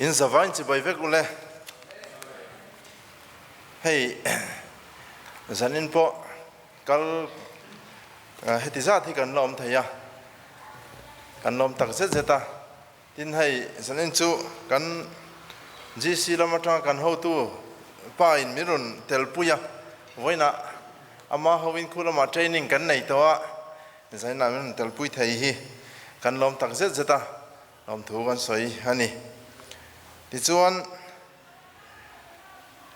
in zavain chi bai vek ule hei zanin po kal hetiza thi kan lom thaya kan lom tak zeta tin hei zanin chu kan GC lamata kan ho tu pa in mirun telpuya voina ama hovin khulama training kan nei towa zaina mirun telpui thei hi kan lom tak zeta lom thu kan soi hani ti chuan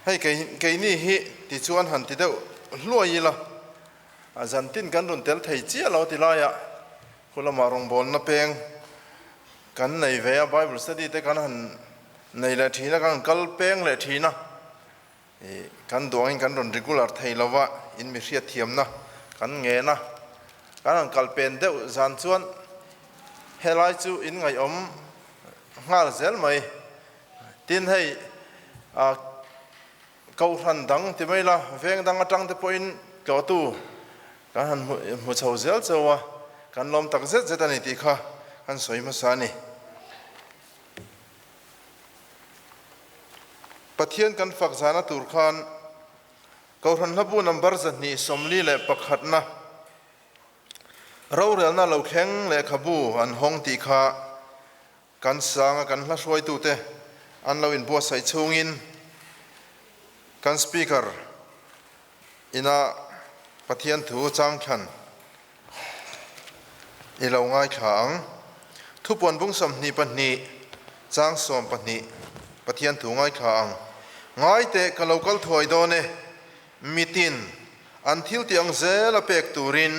hei ke ni hi ti chuan han ti deuh hluai la azantin kan run tel thei chi lo ti la ya khulama rong bol na peng kan nei ve bible study te kan han nei la thina kan kal peng le thina kan doing kan run regular thei lawa in mi hriat thiam na kan nge na kan kal pen deuh zan chuan helai chu in ngai om ngal zel mai tin hei câu thần đắng thì mấy là Vengthlang trăng thì point câu tu cái hắn một chầu zel châu à cái lom tắc rất rất này thì kha hắn soi mà sao nè bắt hiện cái phật gia na tur khan câu thần hấp bu number rất nè somli lệ bạc hạt na rau rel na lâu khen lệ khabu an hong thì kha cái sang cái lá soi tu te an lâu in bua sai chung in kan speaker ina pathian thu chang khan ilo ngai khang thu pon bung som ni pani chang som pani pathian thu ngai khang ngai te ka local thoi do ne mitin an thil tiang zela pek turin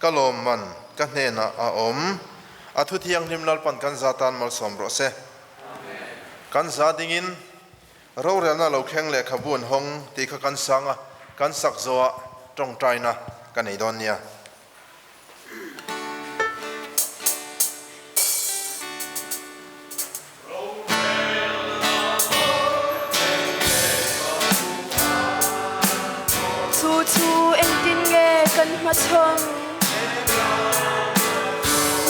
kalom man ka hne na a om a thu thiang himlal pan kan zatan mal som ro se kan za dingin rau rel na lo kheng le khabun hong ti kha kan sanga kan sak zoa tong traina kan nei don nia chu chu en tin nge kan ma chong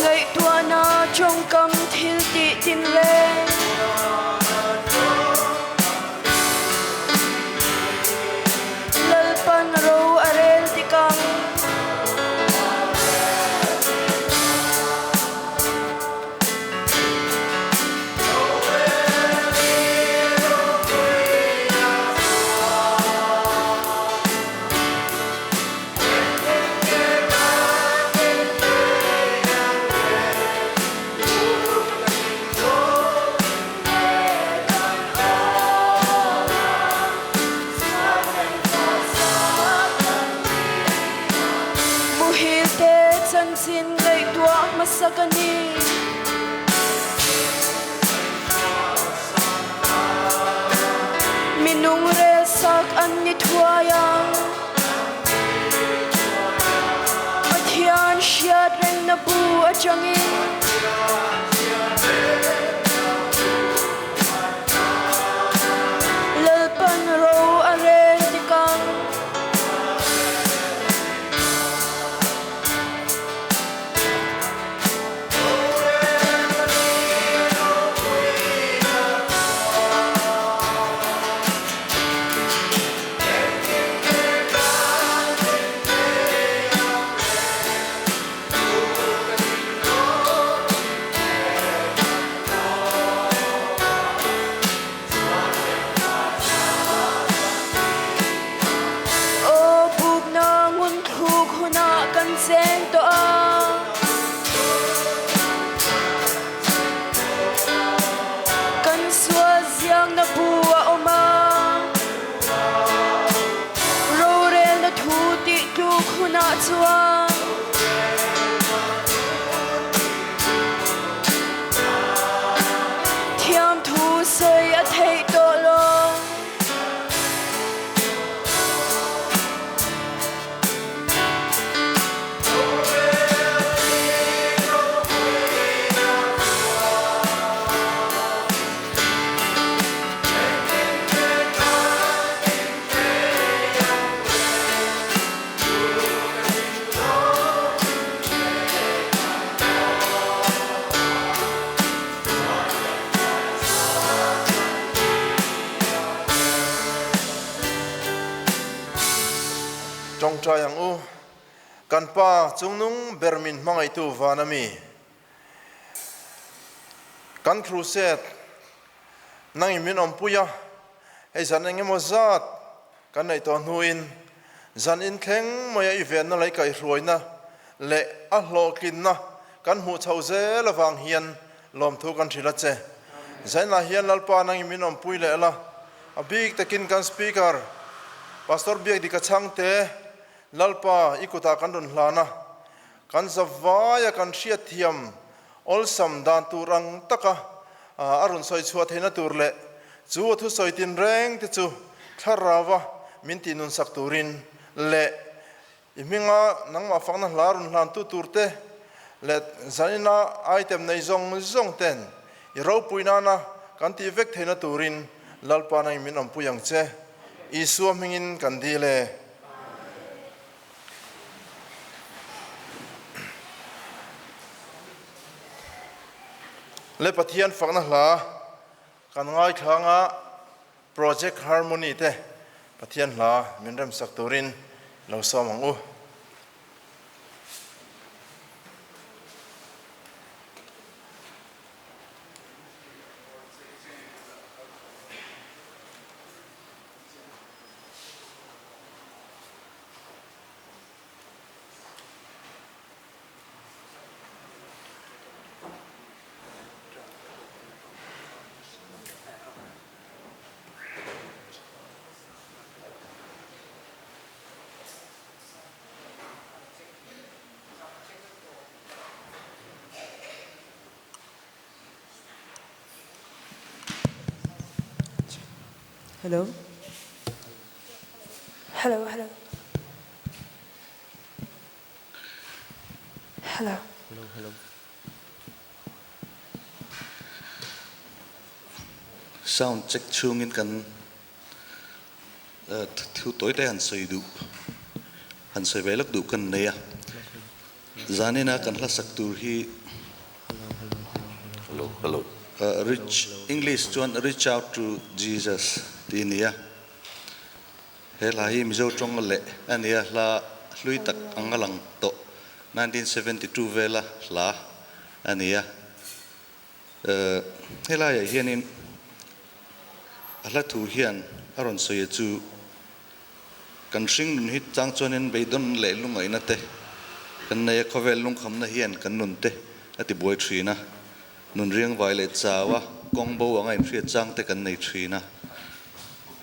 ngai tua na trong kam thil ti tin le sakani minung re sak an ni thuaya mathian shiat reng na bu achangin lalpan ro are tikang thiam thu soi a thei to lo trong trai ang u kan pa chung nung bermin mangai tu vanami kan Crusade nang imin ompuya ei zan engemaw zat kan nei to hnuin zan in thleng moya event na lai kai hruaina le a hlokin na kan hu chho zel awang hian lom thu kan thila che zain la hian lalpa nang imin ompui le la a big takin kan speaker Pastor Biakdika Chhangte lalpa ikuta kan run hlana kan zawaya kan hriat thiam olsam dan turang taka arun soi chuat heina tur le chu thu soi tin reng te chu thlarawa min ti nun sak turin le iminga nangma fakna hlarun hlan tu turte le zanina item nei zong ten i ro puina na kan ti vek theina turin lalpa na min om puyang che isu mingin kan di le le pathian fakna hla kan ngai thanga project harmony te pathian hla min rem sak turin lo somang u Hello. Hello, hello. Hello. Hello, hello. Sound check chungin kan thu tối tay han soi du han soi velak du kan neya zanina kan la saktur hi hello reach English chuan reach out to Jesus tinia helai mizo tong le ania la hlui tak angalang to 1972 vela la ania helai hianin ala thu hian aron soi chu kan sing nun hit chang chonin beidon le lungai na te kan nei khovel lung kham na hian kan nun te ati boi thina nun riang vai le chawa kongbo angai thria chang te kan nei thina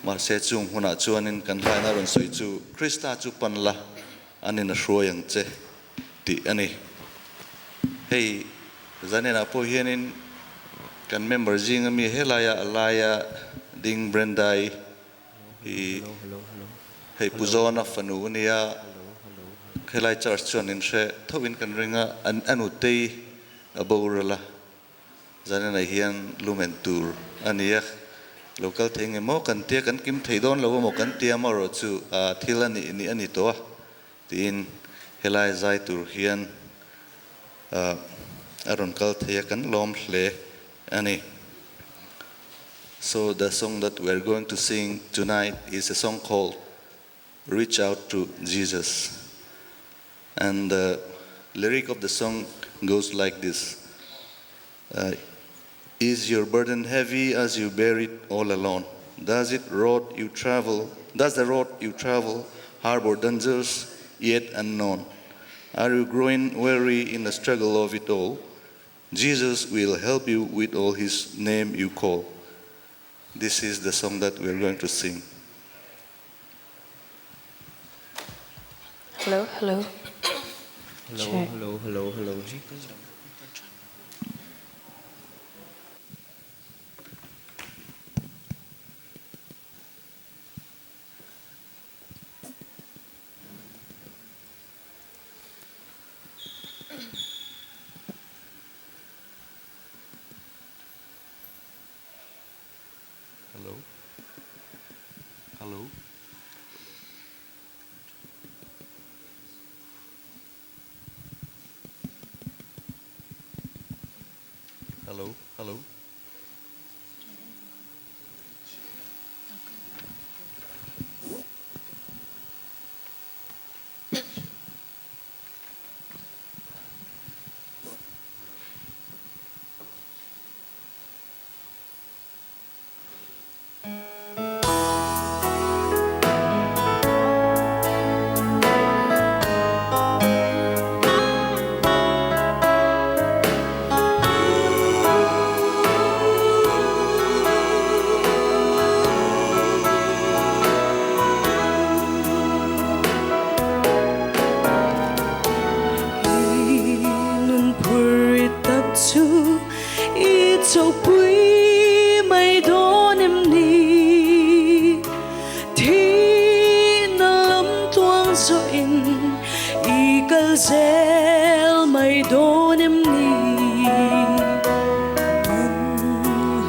mar se chung huna chuanin kan lai na ron soi chu Krista chu panla anin a hruayang che ti ani hei zanena po hianin kan member jing mi helaya alaya ding brandai hi hei puzona fanu nia khelai church chuanin hre thowin kan ringa anu tei aborala zanena hian lumen tur ania local thing mo kan tia kan kim theidon lo mo kan tia mo ro chu thilani ni ani to tin helai zai tur hian aron kal thia kan lom hle ani. So the song that we're going to sing tonight is a song called Reach Out to Jesus. And the lyric of the song goes like this. Is your burden heavy as you bear it all alone? Does the road you travel harbor dangers yet unknown? Are you growing weary in the struggle of it all? Jesus will help you with all his name you call. This is the song that we're going to sing. Hello, hello. Hello, hello, hello, hello. Hello. Hello. Hello. Hello. zel mai don em ni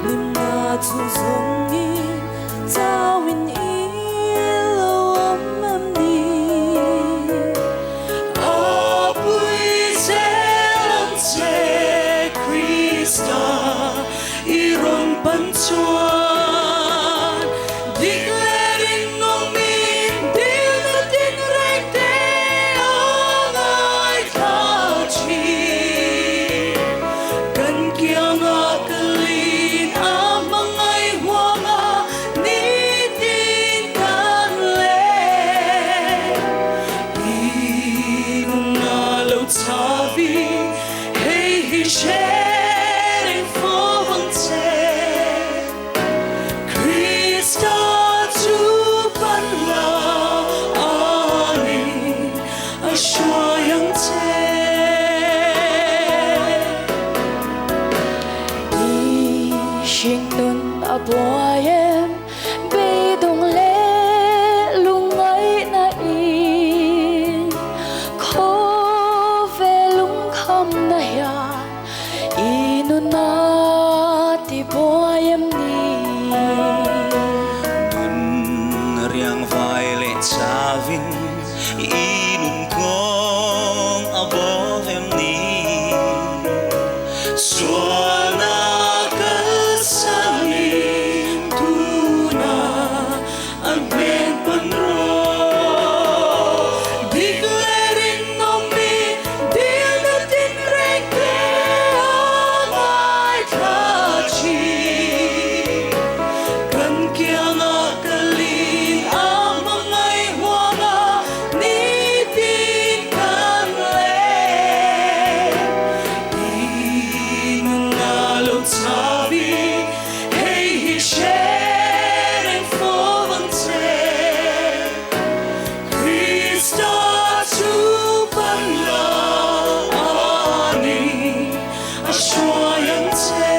lim na chu zong ni tao in lo om em ni apui zel an che Krista iron pan chuan declaring no me dil na tin rek te angai thao chi kan kia nga kalin amangai huanga ni tin kan le inung na lo chavi hey hi sharing for one Krista chu pan la ani a shoyang che i shin nun a boyem be dong le lungai na i kho ve lung kham na ya i nun na ti boyem ni riang vai le chavin inun kong abo em ni Suana kasami tuna ang ben panro declaring no me dil na tin rek te angai thachi kan kia nga kalin amangai huanga ni tin kan le inung na lo chavi hey hi sharing for one Krista chu pan la ani a shoyang che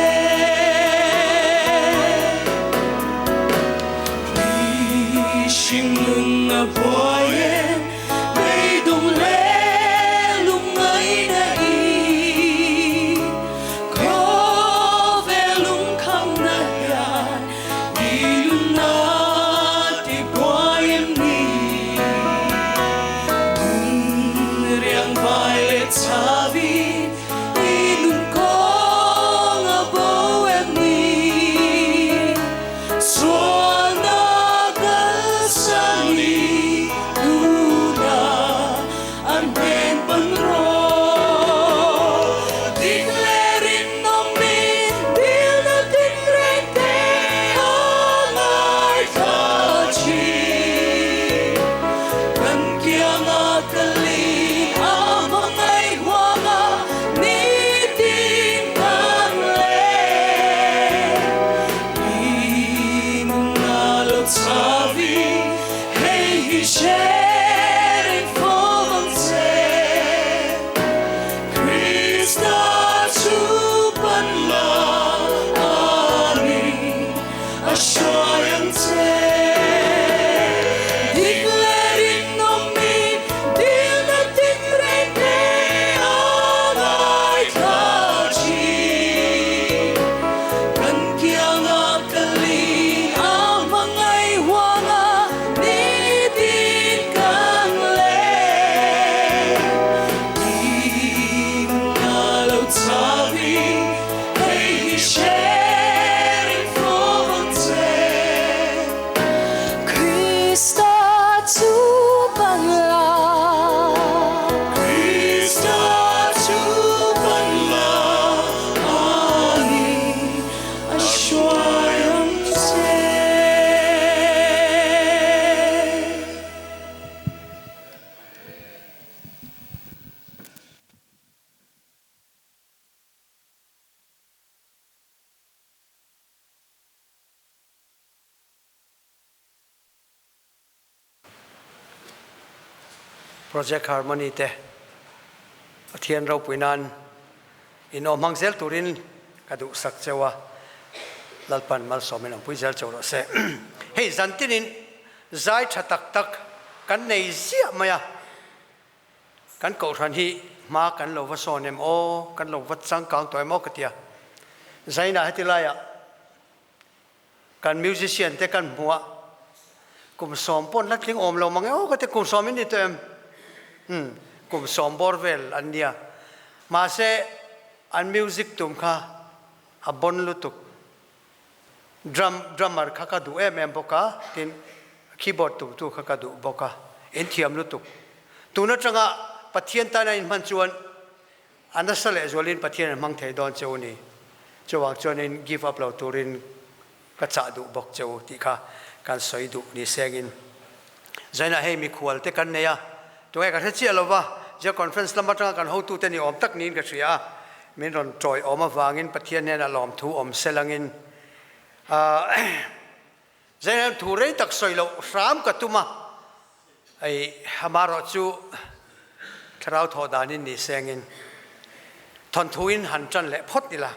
Shin lung a boyen bay dong le lungai na i ko ve lung kham na yan ilun na ti boyen ni riang violet chavi ilun kong a boyen ni Suana kasani tuna ang ben panro declaring no me dil na tin rek te angai thachi kan kia nga kalin amangai huanga ni tin kan le inung na lo chavi hey hi sharing for one Krista chu pan la ani a shoyang che declaring no me dil na tin rek te angai thachi kan kia nga kalin amangai huanga ni tin kan le inung na lo chavi hey hi sharing for one Krista chu pan la Krista chu pan la ani a shoyang che Project Harmony te Thian Rau Puinan in om hangzel turin kadu sak chewa lalpan mal somen ang puizel choro se hey zantinin zai thatak tak kan nei zia maya กันเก่าทันทีมากันเราว่าโซนเอ็มโอกันเราวัดสังกังตัวเอ็มโอกระเทียใจน่าให้ที่ไรอ่ะกันมิวสิเชียนแต่กันหัวกลุ่มซ้อมปนลัดลิงอมเรามังโอ้ก็แต่กลุ่มซ้อมนี่ตัวเอ็มกลุ่มซ้อมบอร์เวลอันเดียมาเสอันมิวสิกตุ่มค่ะอับบนลุตุกดรัมเมอร์ข้าก็ดูเอ็มบอกค่ะที่คีย์บอร์ดตุกข้าก็ดูบอกค่ะอินเทียมลุตุกตัวนั้นจังอ่ะปัจเจียนตาในมันชวนอันนั้นสละจวลินปัจเจียนมังเทดอนเจ้านี่เจ้าว่าจวนิน give up เราตัวรินก็จะดูบอกเจ้าที่ค่ะการสอยดูนี่เสียงินใจน่าให้มีขวดแต่กันเนี่ยตัวเองก็เชื่อเราว่าจะคอนเฟรนซ์ลำบากกันเขาตัวเต็นี่อมตักนินก็เสียมีรอนจอยออกมาวางินปัจเจียนเนี่ยนะหลอมถูอมเซลังินใจน่าถูเรื่องตักสอยเราสามกัตุมาไอ้ฮามารอจูคราวทอดานินนี่เสียงินทอนทุนหันจันเละพดนี่ละ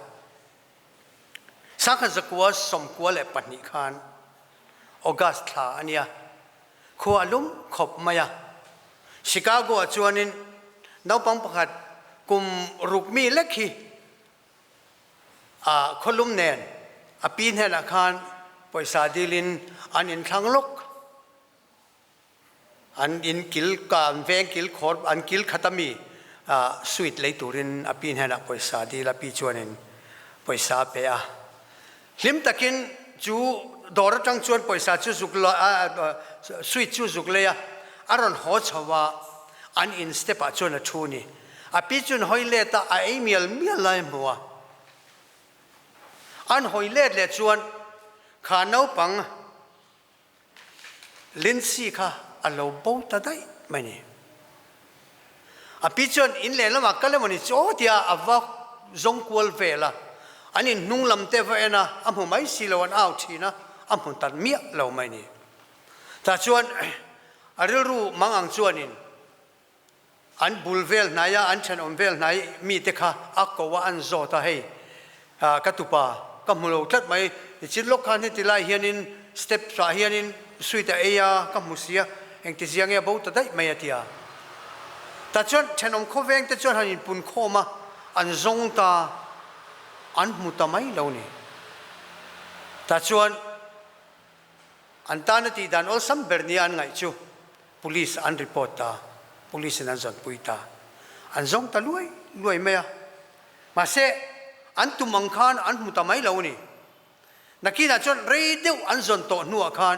สักขันสักวัวสมกัวเละปันนิคานออกัสต์ลาอันเนี้ยขวาลุ่มขบมา呀ชิคาโกจวนินน้องปังประคัดกุมรุกมีเล็กฮีคนลุ่มเนนปีนเห็นอาคารปอยสาดิลินอันอินทางลกอันอินกิลการเวงกิลขอร์อันกิลขัตมีสวีทเลยตูรินปีนเห็นปอยสาดิลปีจวนินปอยสาเปียลิมตะกินจูดอร์จังชวนปอยสาจูสุกลสวีทจูสุกเลยอารอนหัวชาวาอันอินสเตปจวนชูนี่ปีจวนหอยเล่ตาไอเมียลไลมัวอันหอยเล่เลจวนขาเนาปังลินซีค่ะอันเราบูตาได้ไหมนี่ปีจวนอินเล่ละมาก็เลยมันนี่โอ้ที่อาว่าจงควอลเวล่ะอันนี้นุ่งลำเตวเอ็นะอันผมไม่สิเราอันเอาทีนะอันผมตัดเมียเราไม่นี่แต่ชวนอันรู้มังอังชวนินอันบุลเวลนายอันฉันอมเวลนายมีเด็กค่ะอักก็ว่าอันโจตาให้กัตุปาก็มุโลทัดไม่จิตโลกขันที่ติลายเฮียนินสเต็ปสาเฮียนินสุยแต่เอียก็มุเสียเองที่เสียงเงียบูตได้ไม่ยติอาแต่ชวนฉันอมข้อเวงแต่ชวนหันินปุ่นโคมาอันจงตาอันมุตไม่เหล่านี้แต่ชวนอันตานที่ดันอลซัมเบอร์นีอันไงจูpolice อันรีพอร์ตา police นั่นจนปุยตาอันจงตาลุยไหมอะมาเสอันตุมังคานอันมุตไม่เหล่านี้นักกีฬาจนเรียดอันจนโตนัวคาน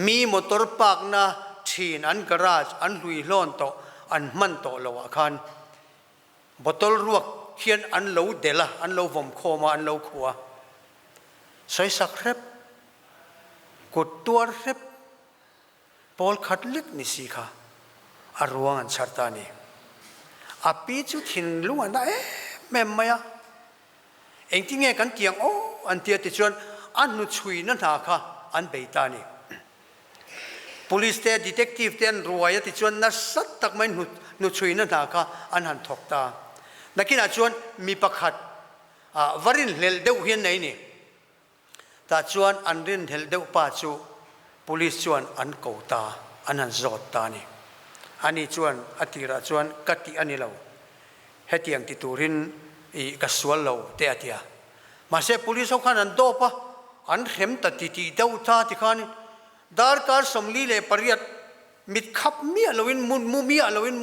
มีมอเตอร์พาร์กนะทีนอันการาจอันลุยล้อนโตอันมันโตเหล่าคานบอตลรวกเขียนอันเหล่าเดล่ะอันเหล่าผมโคมาอันเหล่าขัวใส่สักเร็บกดตัวเร็บพอลขัดเล็กนิสิค่ะอารวงอันชัดตานีปีจุดหินลุงอันนั้นแม่ไม่อะเองที่เงี้ยกันเตียงโอ้อันเตียติชวนอันนุชุยนั่นหาค่ะอันเบตานี police เตะ detective เตะรวยติชวนนัดสัตตักไม่นุชุยนั่นหาค่ะอันหันทอกตานักกินอาชวนมีประคัดวารินเฮลเดวเฮียนไหนนี่แต่ชวนอันรินเฮลเดวป้าจู police ชวนอันเกาตาอันหันจอดตานี่อันนี้ชวนอติระชวนกัติอันนี้เราเหตุอย่างที่ตูรินอีกสวลเราเตะเตียมาเสพ police เขาขันอันโดปะอันเข็มตัดตีเดวตาที่ขันดาร์การสมลีเลปริยัดมิดขับเมียเราวินมุเมียเราวิน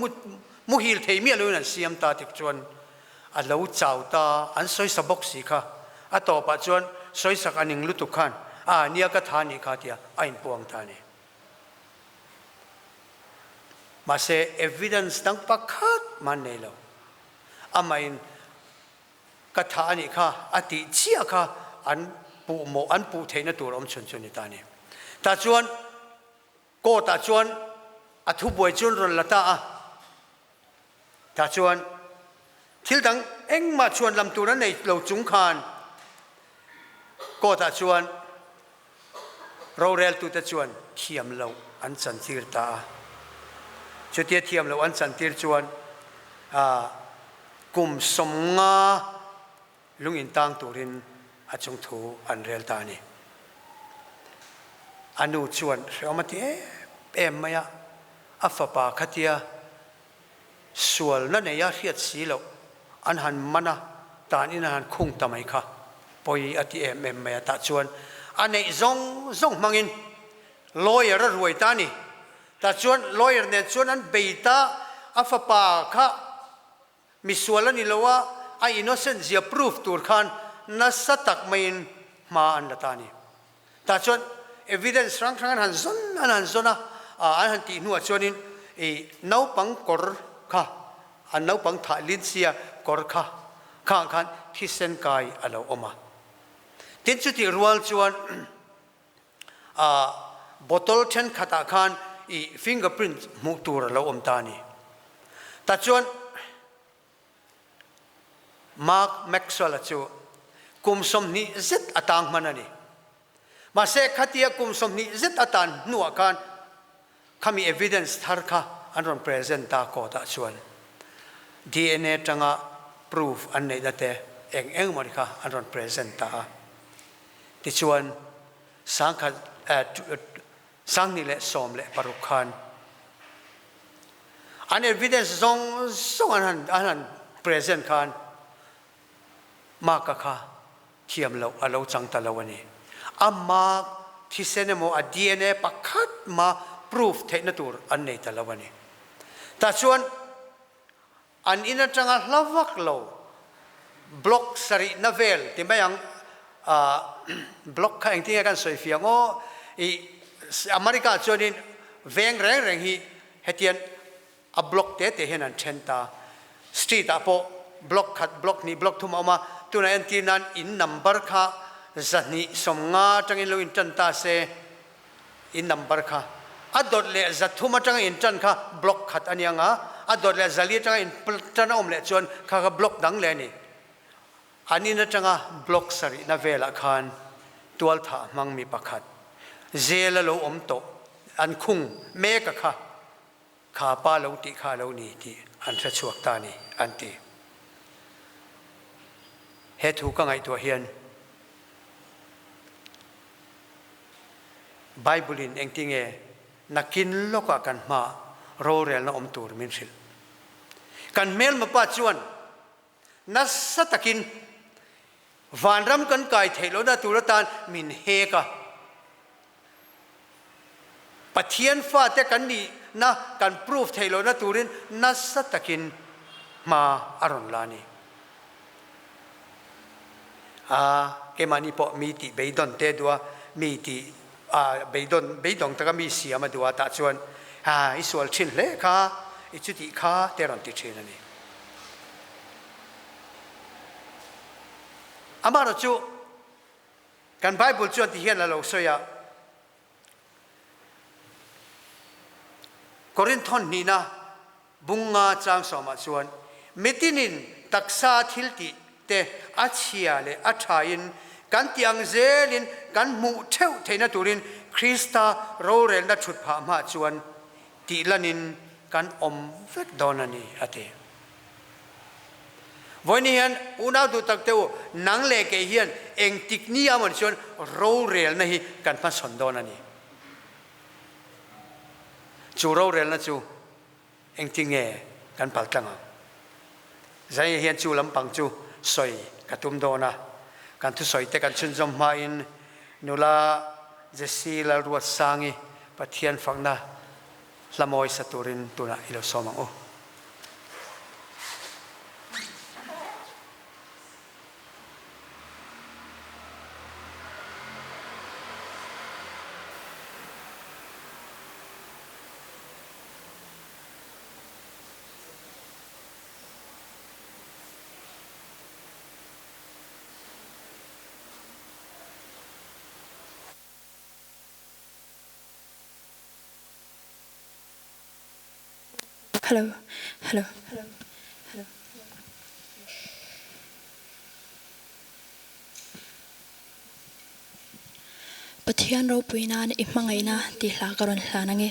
มุฮิลเทเมียเราวินเสียมตาที่ชวนอันเราเจ้าตาอันสวยสบกสีค่ะอันต่อไปชวนสวยสักอันหนึ่งลุตุขันเนี่ยก็ทานี่ค่ะเดียไอ้พวงทานี่มาเส evidence ตั้งปักขัดมันในเราไม่ก็ทานี่ค่ะอติเชี่ยค่ะอันปูโมอันปูเทนตัวอมชนนี่ตานี่แต่ชวนก็แต่ชวนอธุบวยชวนรละตาแต่ชวนทิลดังเอ็งมาชวนลำตัวนั้นในเราจุงคานก็แต่ชวนเราเรียลตุตะชวนเทียมเราอันสันติรตาชุดเทียมเราอันสันติรชวนกลุ่มสมงาลุงอินตังตูรินอาจงถูอันเรียลตานี่อนุชวนเรามาที่เอ็มมายาอัฟปาคติยา ส่วนนั่นเนี่ยเรียดสีเราอันหันมันนะตานี่นะหันคงทำไมคะปอยอติเอ็มเมียตาชวนอันนี้ซงมังอินลอยร์รวยตานี่ตาชวนลอยร์เนี่ยชวนนั้นเบต้าอัฟปาค่ะมิส่วนนี่เราว่าไอ้อินโนเซนต์จะพิสูจน์ตัวขันนัสตักไม่มาอันละตานี่ตาชวน evidence ครั้งหันซนนะอันหันตีนัวชวนนี้น้าปังกอร์ค่ะอันน้าปังถ่ายลินเซียกอร์ค่ะข้างขันที่เส้นกายอันเราออกมาทิ้งจุดที่รัวชวนบอทลเช่นขัดขันfingerprint มุกตัวเราอมตานี่แต่ชวนมาร์คแม็กซ์เวลล์จูกุมสมนี้เจ็ดอัตางมันนี่มาเสกขัดที่กุมสมนี้เจ็ดอัตานนัวกันเขามี evidence ทาร์ค่ะอันนั้น present ตาโคตาชวน DNA จังอ่ะ proof อันนี้นั่นเองมันค่ะอันนั้น present ตาที่ชวนสังขัดสังนี่แหละสมแหละปรุขันอัน evidence ส่งอันนั้น present กันมากค่ะเทียมเราจังตะเราวันนี้อามาที่เซนโมอ DNA ปักขัดมา proof เทนตัวอันนี้ตะเราวันนี้แต่ส่วนอันอินจังลาวักเราบล็อกสรินาเวลที่ไม่ยังบล็อกข้างที่กันสวยเฟียงโออเมริกาส่วนนี้เวงแรงฮีเฮตียนอับล็อกเตะเห็นอันเชนตาสตรีทอัปบล็อกขัดบล็อกนี้บล็อกทุ่มออกมาตัวนั้นที่นั้นอินนัมเบอร์ค่ะจัดนี้สมงาจังอินลูอินจันตาเซอินนัมเบอร์ค่ะอัดดอดเล่จัดทุ่มจังอินจันค่ะบล็อกขัดอันยังอ่ะอัดดอดเล่จัดเลี้ยจังอินจันอมเล่จวนค่ะก็บล็อกดังเล่นี่อันนี้นะจังอ่ะบล็อกสรินาเวลคันตัวท่ามังมีประคัดเจลโลอมโตอันคุ้งเมกะค่ะขาป้าโลติขาโลนี่ที่อันจะชวกตานี่อันที่เหตุก็ไงตัวเฮียนไบเบิลินเองที่เงนักกินโลกกันมาโรเรลนอมตูร์มินสิลกันเมลมาปัจจุบันนัสสตะกินวันรำกันไก่เทโลนาตุรตานมินเฮกะปะเทียนฟ้าแต่กันนี่นะกันพิสูจน์เทโลนาตุรินนัสตะกินมาอารอนลานีเกมานีพอมีติเบดอนเตดัวมีติเบดอนตะก็มีเสียมาดัวตาชวนอิสวลชินเล่ค่ะอิจุติค่ะเตรันติเชนนี่อามาเราจูกันไบเบิลจวนที่เห็นแล้วเราสวยกอรินทอนนี่นะบุงงาจางสมาชวนเมตินินตักษาทิลติเตอัจฉริยะเลอัจฉริยกันที่อังเซลินกันมุเทวเทนตุรินคริสตาโรเรลนัชุดพามาชวนตีลันินกันอมเวกดอนันีอาเตวันนี้เห็นอุณาดูตักเตวนังเล็กเฮียนเองติกนี้อามันชวนโรเรลนะฮีกันพันสนดอนันีจูโรเรลนะจูเองติงเงกันปัลตังใจเฮียนจูลำปังจูสวยกระตุ้มโดนะกันทุสวยแต่กันชุนจอมมาอินนุลาเจสีลารัวสังอีปะเทียนฟังนะละมอยสตูรินตุนะอิโลสมังโอHello. Pathian ro puina ni imangai na ti hla karon hla nange.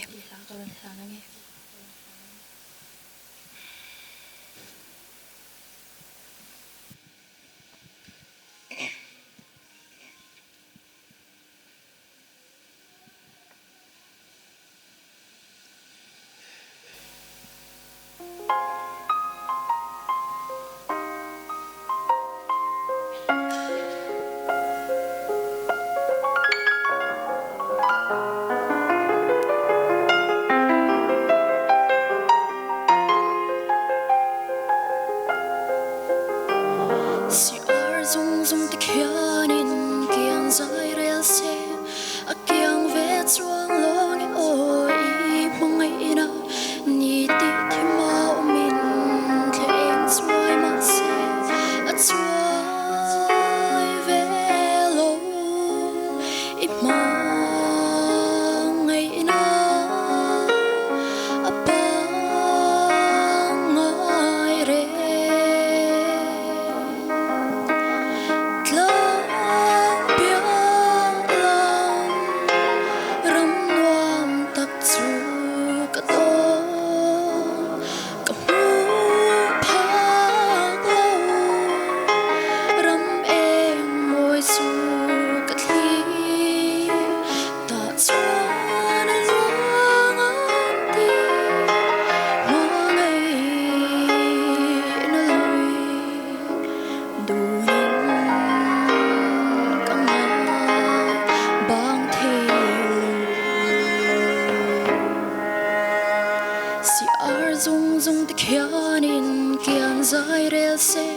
khianin kian zai rel se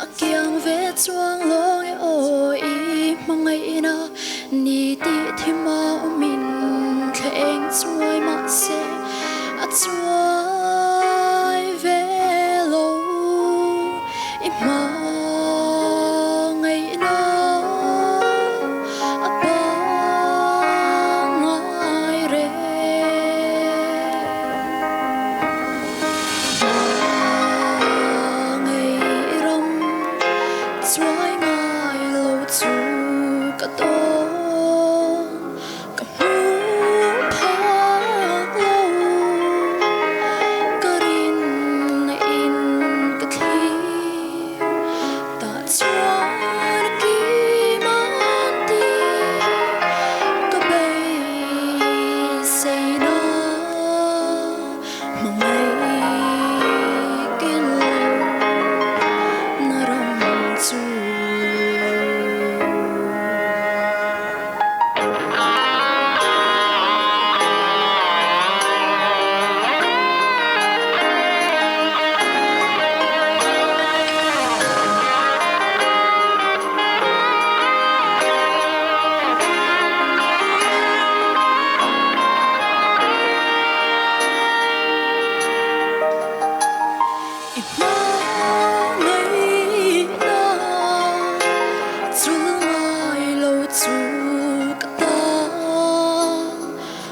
a kiang ve chuang long e o i mangai na ni ti thima min kheng chuai ma se a chuai ve lo i mangai na a pa ngai re Chuai ngai lo chu ka ton ka mu phak lo ka rin in ka thi ta chuan ki man ti ka bay say na mangai kin lo na ram chu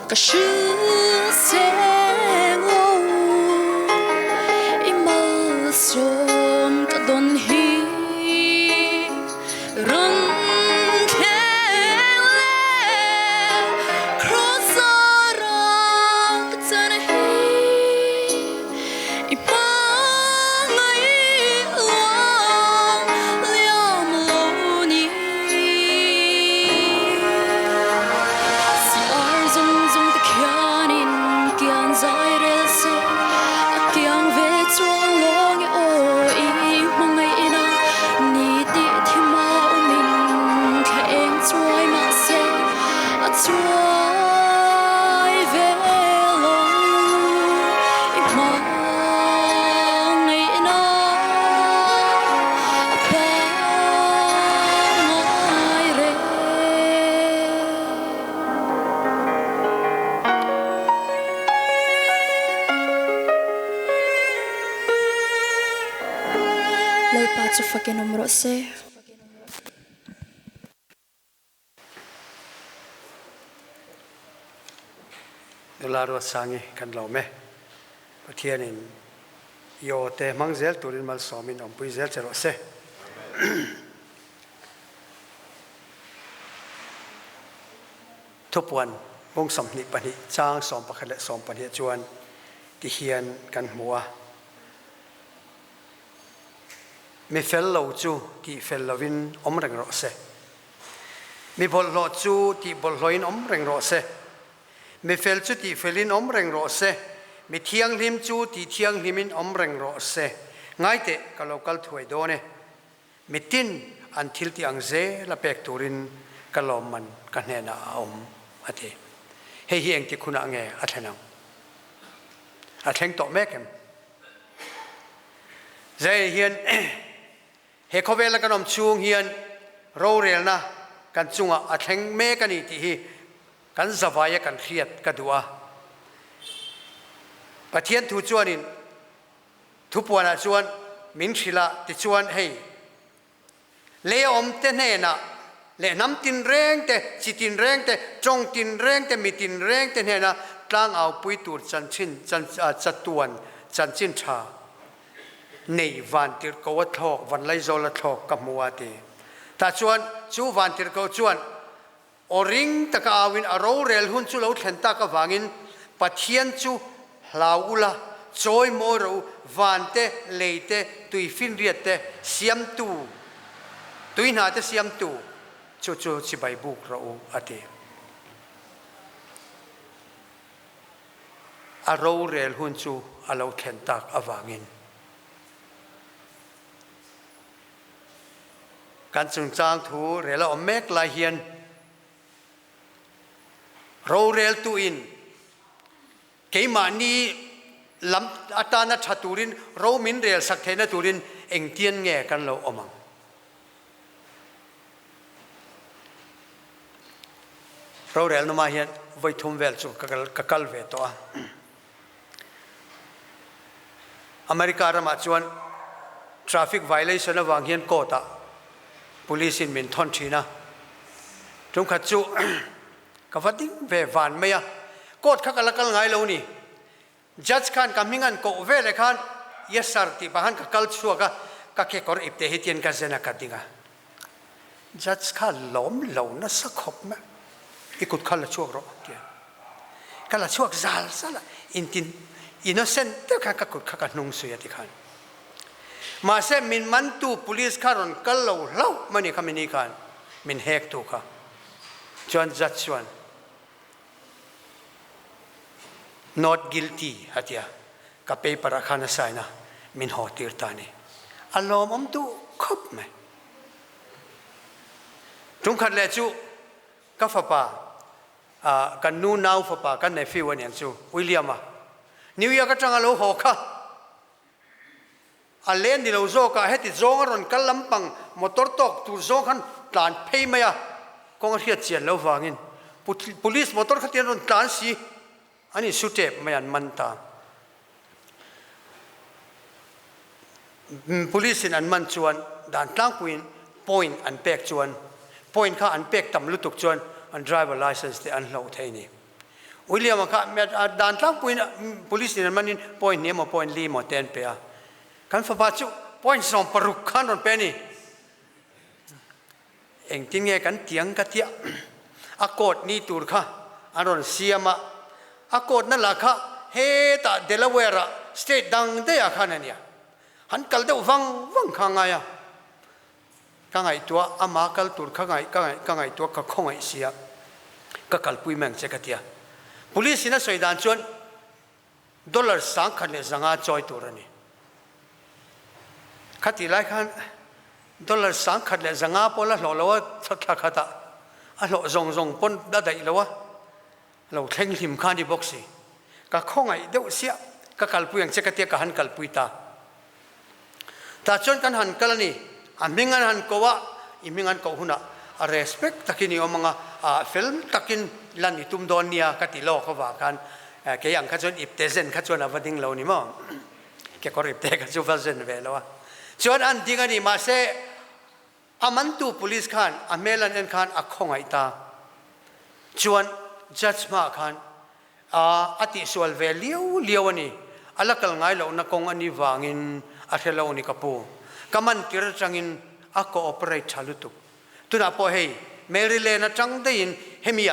Cả sự sẽ ngô im mơ sớm cả đồn hi răng khen lệ Crusade cả chân hi im mơ ngày long liam lâu ni zai rel se a kiang ve chuang long e o i mangai na ni ti thima min kheng chuai ma se a chuai ve lo i mangai na pa ngai re Lai pa chu fakin umro se Laro sangi kan lo me pathianin yo te mangzel turin mal somin om pui zel chero se Thupuan bong som ni pani chang som pakhale som pani chuan ti hian kan hmua mi fel lo chu ti fel lovin om reng ro se mi bol lo chu ti bol loin om reng ro se mi fel chu ti felin om reng ro se mi thiang lim chu ti thiang limin om reng ro se ngai te ka local thuai do ne mi tin an thil ti ang ze la pek turin ka lom man ka hne na om ate he hieng ti khuna nge athenang atheng to mekem zai hian he khovel ka nom chung hian ro rel na kan chunga atheng me ka ni ti hi kan zawaya kan khiat ka duwa pathian thu chuanin thupuana chuan min thila ti chuan hei le om te ne na le nam tin reng te chi tin reng te chong tin reng te mi tin reng te ne na tlang au pui tur chan chin chan chatuan chan chin tha nei van tir ko thok van lai zol thok ka muwa ti ta chuan chu van tir ko chuan oring taka awin aro rel hun chu lo thenta ka wangin pathian chu hlaula choi moro vante leite tui fin riate siam tu tui na te siam tu chu chu chi bai buk ro ate aro rel hun chu alo thenta ka wangin kan chung chang thu rela omek la hian ro rel tu in keima ni ลำอัตานัชตูรินเรามินเรียลสักเทนตูรินเองเตียนแง่กันเราอมังเราเรียลนมาเห็นไว้ทุ่มเวลสุกัลเวตัวอเมริกาเรามาชวน traffic violation วางเห็นโกตา police มินทอนชีนะจุงขัดจูกับวัดดิ้งเววานไม่อะโกดขักละกันไงเรานี่ judge ขันกำมิงันโกเวเลยขัน yes sir ที่บ้านขักกัลชัวก็แค่กอร์อิบเตหิตินกันเซนักดิ้งอะ judge ขันล้มเหล่านั้นสักขบไหมอีกุดขันละชัวรอเกี่ยขันละชัวซาลซาละอินทิน innocent เท่าขันกักุดขักนุ่งสุยติขันมาเซมินมันตู police ขันรอนกัลเหล่ามันนี่ขมินีขันมินเฮกตูค่ะจวนจัดชวน not guilty ฮัตยากับเปย์ประคันสายนะมินหอติร์ตานีอารมณ์ตุคบไหมจุงขัดเลจูกับฟ้าป่ากันนูนาวฟ้าป่ากันในฟิวันยังจูวิลเลียมนิวยอร์กจังอโลหอกะอันเลนดิโลโซกะเฮติโซงรอนกัลลัมปังมอเตอร์ตอกตูโซขันตานเพย์ไหมอะกองเทียเจียนแล้ววางิน police มอเตอร์ขัดเทียนรอนตานสีอันนี้สุดเจ็บไม่อันมันตา police อันมันชวนด่านตั้งปืน point อันเป็กชวน point ข้าอันเป็กต่ำลุตุกชวนอัน driver license ที่อันเราเท่านี้วิลเลียมข้าด่านตั้งปืน police อันมันนี่ point นี้มา point ลีมาเต็นเปียกันฟ้าบาจู point สองปรุกขันรอนเป็นนี่เองที่เงี้ยกันเตียงกันเตียอากอดนี่ตูร์ค่ะอันนั้นเสียมาอากอดนั่นแหละค่ะเฮตาเดลาเวร่าสเตทดังเดียค่ะนั่นเนี่ยหันกัลเดวังข้างไงอ่ะข้างไงตัวอามากัลตูร์ข้างไงตัวก็ข้างไงเสียก็กัลปุยแมงเจกันเตีย police น่ะสวยด่านชวน$สังขันเลยสังอาจอยตัวนี่ขัดที่ไรขัน$สังขัดเลยสังอาพอละหล่อแล้วสักขัดตาอ่ะหล่อซงปนได้แล้ววะเราเท่งหิมขันที่บ็อกซี่ก็ข้องไอ้เดี๋ยวเสียก็กัลปุยอย่างเช่นกันเตียก็หันกัลปุยตาแต่จนกันหันกัลนี่อันมิงันหันก็ว่าอิมิงันก็หุ่นอ่ะ respect ตะกินนี่ว่ามังfilm ตะกินลันนี่ตุ้มโดนเนี่ยกติโลกเขาว่ากันแกอย่างข้าจนอิบเตเซนข้าจนอวดิ้งเรานี่มั้งแกก็อิบเตข้าจนฟังเซนเวลวะจนอันดิ้งอันนี้มาเสอามันตู police ขันอเมริกันขันอักข้องไอตาจวน judge มาขันอติส่วนเวลียวนี่อัลลักลไงเรานักกงอันนี้วางินอัลเรานี่กับปูกำมันกิรจังินอักก็ operate ชาลุตุตุน่าพอเฮเมริเลนะจังได้ยินเฮมี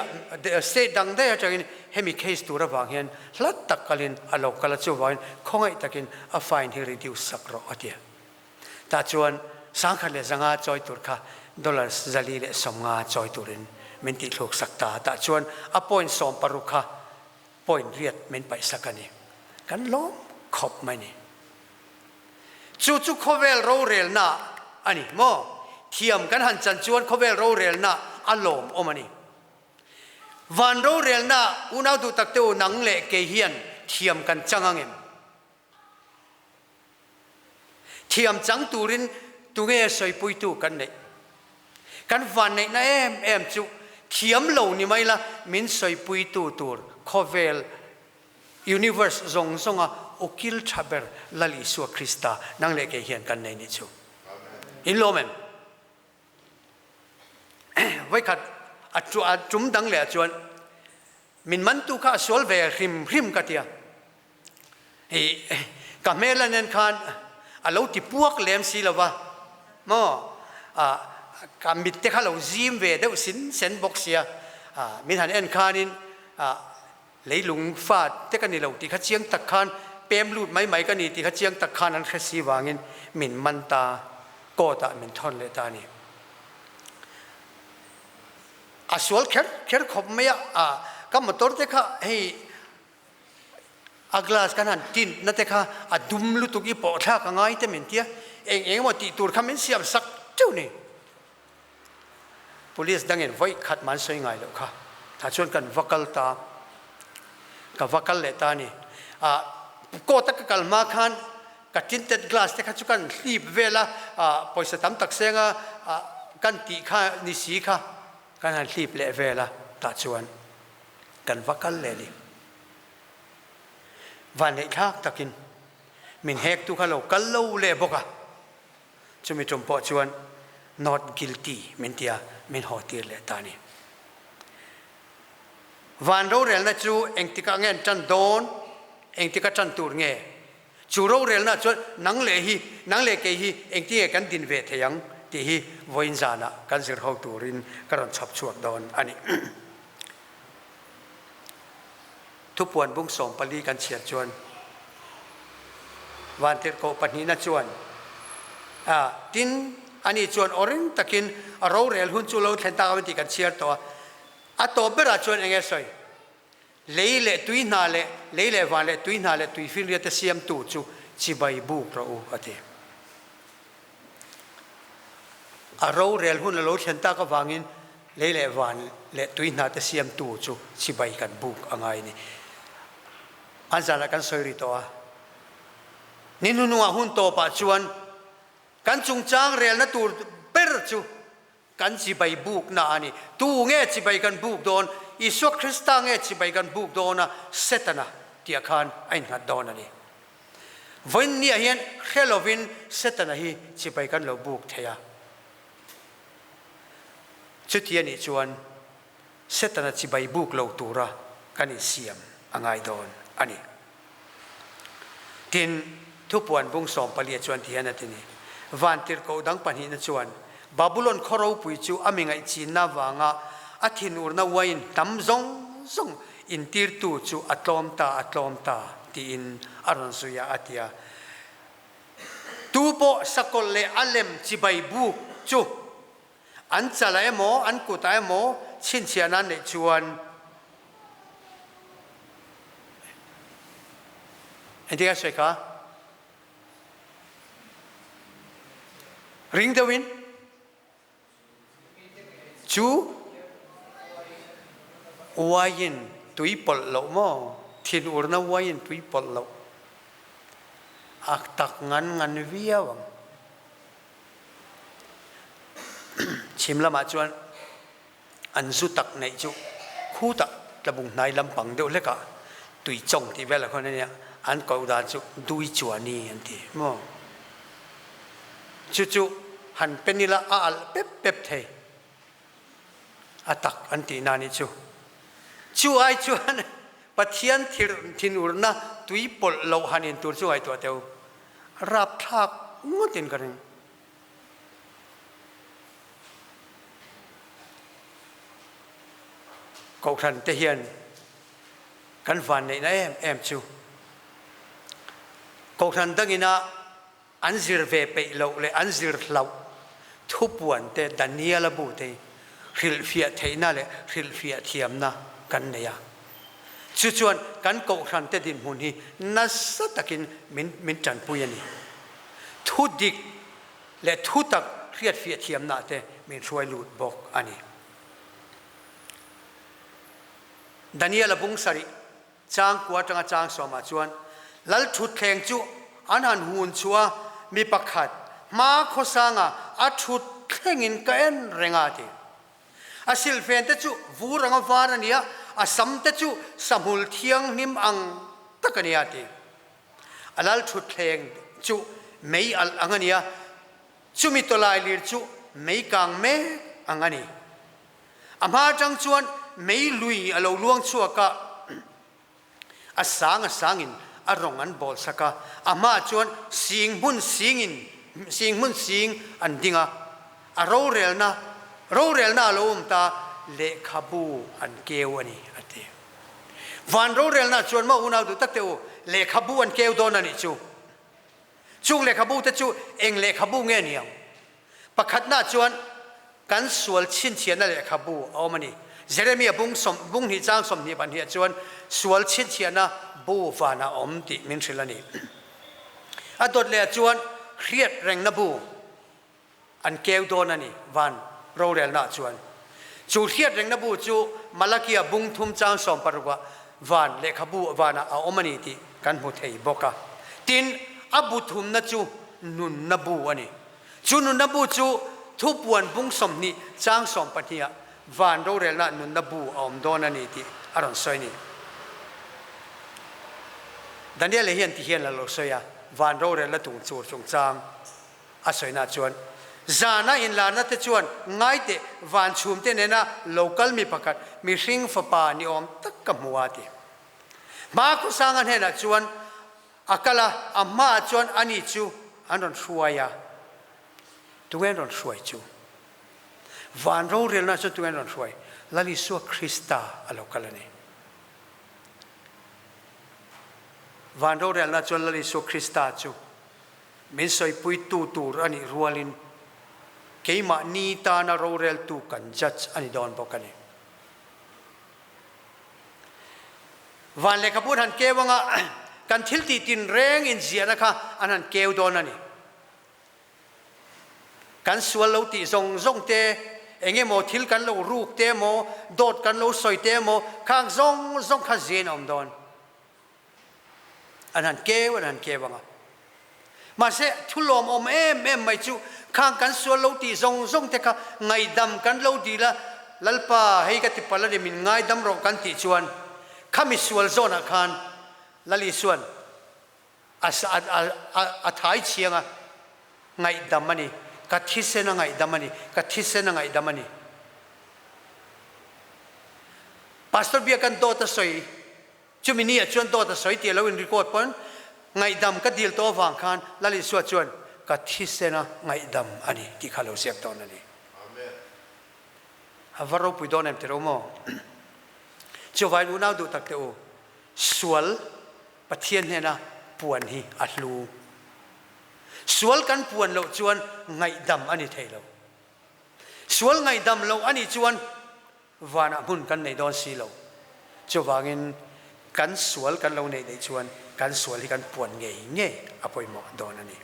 สเตทดังได้จังินเฮมี case ตัวระวางเห็นลัดตักกัลินอัลเรากัลจูวางินคงไอตักินa fine he reduce สักรออเดียแต่จวนสังขัดเลสังอาจอยตุรค่ะ$จะลีเลสมงาจอยตุรินมินติลูกสักตาแต่จวนอพอยน์สอมปรุค่ะพอยน์เรียดมินไปสักกันนี่กันล้มขบไหมนี่จู่ๆเขาเวลโรเรลน่ะอันนี้โมเทียมกันหันจันจวนเขาเวลโรเรลน่ะอารมณ์อมันนี่วันโรเรลน่ะอุณาดูตักเตวนังเละเกียนเทียมกันจังงังเทียมจังตูรินตุเงยสวยปุยตูกันเนี่ยกันวันเนี่ยนะเอ็มจู่เทียมเหล่านี้ไม่ละมินสวยปุยตูตูร์เขาเวลuniverse ทรงอ่ะโอคิลชับเบอร์ลลิสัวคริสต์นั่งเล็กเห็นกันในนี้จู่อินโลเมนไว้ขัดจุ่มดังเหล่จวนมินมันตุข้าสวลเวริมกันเดียกับเมลันเนนคานเราที่พวกเลมซีละวะโม่การมิดเตะข้าเราซิมเวเดวสินเซนบ็อกเซียมินหันเอ็นคานินเลยลุงฟาดเตะกันนี่เราที่ข้าเชียงตะคานเปมลูดไม่กันนี่ที่ข้าเชียงตะคานนั้นข้าซีวางินมินมันตาโกตามินทอนเลตานี่สวลเคร์ขบไม่ก็มาตัวเตะข้าให้กลาสกันหันตินนั่นเตะข้าดุมลุตุกีปอท่ากังไงเต็มเตียเองว่าตีตัวข้ามินเสียบสักเจ้านี่ police ดังเงินไว้ขัดมันสวยงามแล้วค่ะถ้าชวนกันวักกัลตากับวักกัลเลตานี่ โกตะกัลมาคันกัดจินเต็ดกลาสเตคัดจุกันรีบเวลาปอยสตัมตักเซงกันตีข้านิสีข้ากันหันรีบเละเวลาตัดชวนกันวักกันเลยดิวันนี้ทักตะกินมินเฮกตุขลุ่กันลู่เละบกะจะมีจมปอชวน not guilty มินเตียมินหอตีเละตานีวันเราเรียนนะจูเองติกาเงินจันโดนเองติกาจันตูร์เงจูเราเรียนนะจูนังเล่ฮีนังเล่เกฮีเองที่กันดินเวทยังที่ฮีวินจานะกันสิรหตูรินกันชับชวดโดนอันนี้ทุกปวนบุ้งส่งปลีกันเฉียดชวนวันเทโกปันนี้นะชวนดินอันนี้ชวนอรินตะกินเราเรียนหุ่นจูเราเห็นตาวันที่กันเฉียดตัวอัตโตเบราชวนเองเสยเล่เล่ตุยนาเล่เล่เล่วันเล่ตุยนาเล่ตุยฟิลเรียตเสียมตูจูจิบายบุกเราอันนี้เราเรียนหุ่นเราเห็นตากวางินเล่เล่วันเล่ตุยนาตเสียมตูจูจิบายกันบุกอะไรนี่อันนั้นกันเสยริตัวนี่นุ่งหุ่นโตปัจจุบันกันจุงจางเรียนนัตูเปิดจูกันจิบายบุกนานี่ตูเงี้ยจิบายกันบุกโดนอิสุคริสต์เงี้ยจิบายกันบุกโดนนะเซตนะที่อาคารไอ้หัดโดนนี่วันนี้เห็นเฮโลวีนเซตนะฮีจิบายกันเราบุกเทียชุดที่นี่ชวนเซตนะจิบายบุกเราตัวระกันนี่เสียมอ่างไอโดนอันนี้ทินทุกปวนบุ้งส่งปลีชวนที่นั่นที่นี่วันที่เขาดังปัญหาชวนบาบิโลนขอเราปุยจูอามิงไอจีน่าวางอาทินูร์น่าวัยนตั้มซงอินทิร์ตูจูอัตลอมตาที่อินอารันสุยาอัตยาตูโปสกอลเลอัลเลมจิบายบุกจูอันจะไล่หมออันกุตายหมอชินเชียนันในชวนอันที่อะไรคะริงเดวินจูวายินตุยปลโลมอทินอุรนาวายินตุยปลโลอักตักงันเวียวังชิมละมาจวนอันสุตักในจูคู่ตักระบุงในลำปังเดียวเล็กอะตุยจงที่เวลาคนนี้อันก็อุดาจูดุยจวนี่อันที่มอจูหันเป็นนี่ละอัลเป๊บเทอาตักอันที่นานิจูไอจูอันปะเทียนทินอุรนะตุยปลโลหันินตัวจูไอตัวเดียวรับทักงดตินกันก็ทันเทียนกันฟันในนั้นเอ็มจูก็ทันตั้งอินะอันซิร์เวเปโลเลยอันซิร์เลาทุบวันเตดันเนียลบูเตฮิลฟิอาเทน่าเลยฮิลฟิอาเทียมนะกันเนี่ยชวนกันโกขันเตดินมุนีนัสตะกินมินจันปุยนี่ทุดิกและทุตักเรียดฟิอาเทียมนะเตมินช่วยหลุดบอกอันนี้ดันเนียลบุงสริจางกวาดจางสมาชวนลัลทุดแข่งจูอันหันหุ่นชัวมีประคัดมาโคสังอาทุดแข่งอินกันเริงอาทิอาศิลเฟนเตจูวูรังวารันยาอาสัมเตจูสมุลเทียงนิมอังตะกันยาทิอาลัลทุดแข่งจูไม่อัลอังเนียจูมิตลายลิรจูไม่กังเมอังนี้อามาจังชวนไม่ลุยอาลลวงชัวกะอาสางอินอารมณ์อันบอลสักอามาชวนสิงมุนอันดิ้งเราเรียลน่าลมตาเลขาบูอันเกวนี่อันเดียวันเราเรียลน่าชวนมาอุณาดูตักเตวเลขาบูอันเกวโดนนี่จูเลขาบูแต่จูเองเลขาบูเงี้ยนี่ประคัดน่าชวนกันสวลชินเชียนนั่นเลขาบูเอามานี่เจเรมีบุ้งหิจางสมนิบันเฮียชวนสวลชินเชียนนะบูฟานาอมติมินทริลานีอดดเลจวนเครียดแรงนบูอันเกวโดนนี่วันเราเรียนน่าชวนจูเครียดแรงนบูจูมาลากียบุงทุมจางสมปรกว่า van le khabu vana a omani ti kan mu thei boka tin abuthum na chu nun nabu ani chu nun nabu chu thu puan bung som ni chang som patia van ro rel na nun nabu om don ani ti aron soi ni Daniel hian ti hian la lo soya van ro rel la tung chu chung chang a soi na chuan zana in la na te chuan ngai te van chum te ne na local mi pakat mi hring fa pa ni om tak ka muati ma ku sangan he na chuan akala amma chuan ani chu anon shuaya tuen ron shuai chu van ro rel na chu tuen ron shuai lali su krista a local ni van ro rel na chuan lali su krista chu min soi pui tu ani rualin keima ni ta na ro rel tu kan judge ani don bokani van le kapun han kewanga kan thilti tin reng in ziana kha anan kew don ani kan sual lo ti zong te enge mo thil kan lo ruk te mo dot kan lo soi te mo khang zong kha zen om don anan kewanga mà sẽ thu lom om em mai chu khang kan sual lo ti zong te kha ngai dam kan lo ti la lalpa hei ka ti pala de min ngai dam ro kan ti chuan khami sual zona khan lali suan a thai chianga ngai dam ani ka thisen ngai dam ani ka thisen ngai dam ani pastor bia kan do ta soi chumini a chuan do ta soi ti lo in record pon ngai dam ka dil to wang khan lali suwa chuan ka thisena ngai dam ani ki khalo sep ton ani amen havaro puidon em tero mo chowai nu nau du tak te o sual pathian hena puan hi atlu sual kan puan lo chuan ngai dam ani theilo sual ngai dam lo ani chuan wana mun kan nei don si lo chowangin kan sual kan lo nei dei chuan kan sual hi kan puan nge apoi mo don ani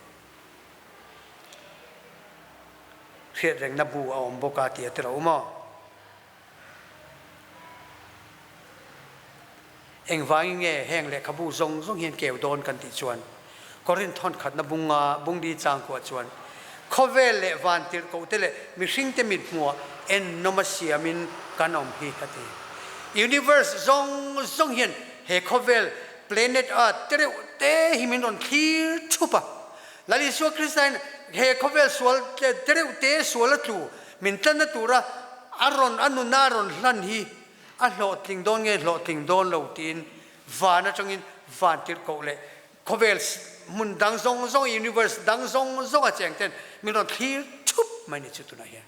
khiat reng na bu om boka ti atro mo eng wang nge heng le khabu zong hian keu don kan ti chuan korin thon khat na bunga bungdi chang ko chuan khovel le van tir ko te le mi hring te mit mo en nomasia min kanom hi hati universe zong hian he khovel planet earth te himin on clear chupa lali so christian he khovel sual te sual tu min tan na tura aron anu naron hlan hi a lo ting don nge lo ting don lo tin vana changin van tir ko le khovel mun dang zong universe dang zong a cheng ten min on clear chup mani chu tu na he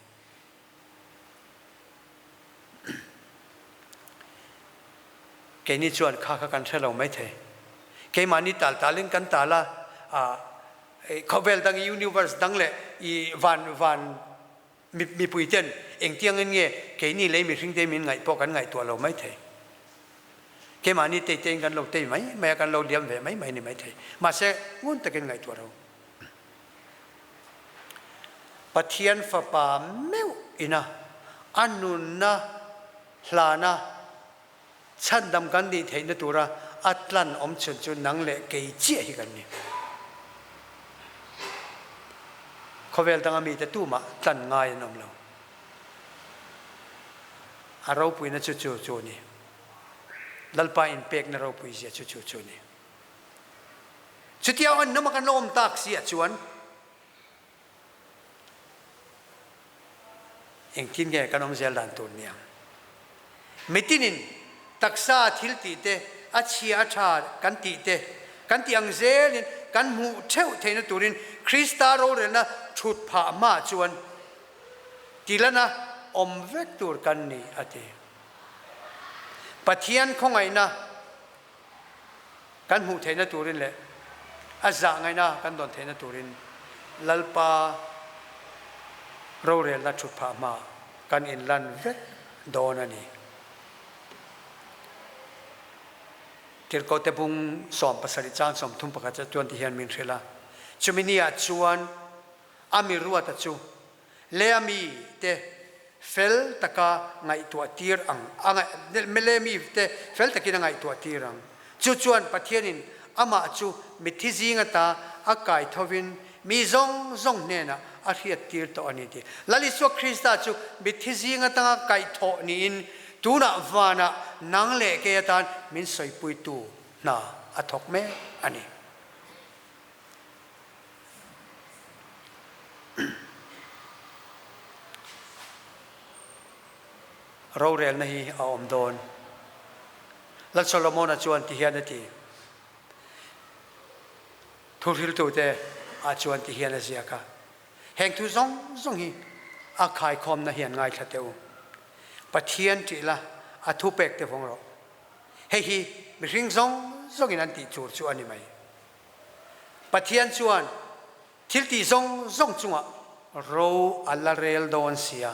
cái ní chuan khá kan thelo mai the cái mani talin kan tala khovel dang universe dang le I van mi puiten eng tiang nge cái ní lấy mi hring te min ngai po kan ngai tua lo mai the cái mani te kan lo te mai kan lo diam ve mai ni mai the ma se ngun ta kan ngai tua ro pathian fa pa meu ina anun na hlana chan dam kan di thein na tura atlan om chun nang le ke chi hi kan ni khovel tang ami te tu ma tlan ngai nom lo aro pui na chu ni lalpa in pek na ro pui sia chu ni chutia on no kan lom tak sia chuan eng kin ge kanom zel dan tu niam metinin taksa thil ti te achia tha kan ti te kan ti ang zelin kan mu theu theina turin krista ro re na thut pha ma chuan tilana om vek tur kan ni ate pathian khongai na kan mu theina turin le aza ngai na kan don theina turin lalpa ro re la thut pha ma kan in lan vek don ani ko te bung som pasari chang som thum pakha cha tuan ti hian min thela chuminia chuan ami ruwa ta chu le ami te fel taka ngai tua tir ang anga melemi te fel takina ngai tua tirang chu chuan pathianin ama chu mithizinga ta akai thovin mi zong zong ne na a hiat tir to ani ti laliswa krista chu mithizinga ta kai tho ni in tuna wana nang le ke tan min soi pui tu na athok me aniเราเรียนนี่เอาอมโดนแล้วโซโลมอนชวนที่เฮียนที่ทุกทิลตัวเตอาชวนที่เฮียนเสียค่ะแห่งทุกสงฮีอาขายคอมนะเฮียนง่ายขัดเดียวปะเทียนจีละอาทุเปกเตฟงเราเฮ้ยมีสิ่งสงฮีนั่นติจูชวนนี่ไหมปะเทียนชวนทิลตีสงจังเราอัลลาเรลโดนเสีย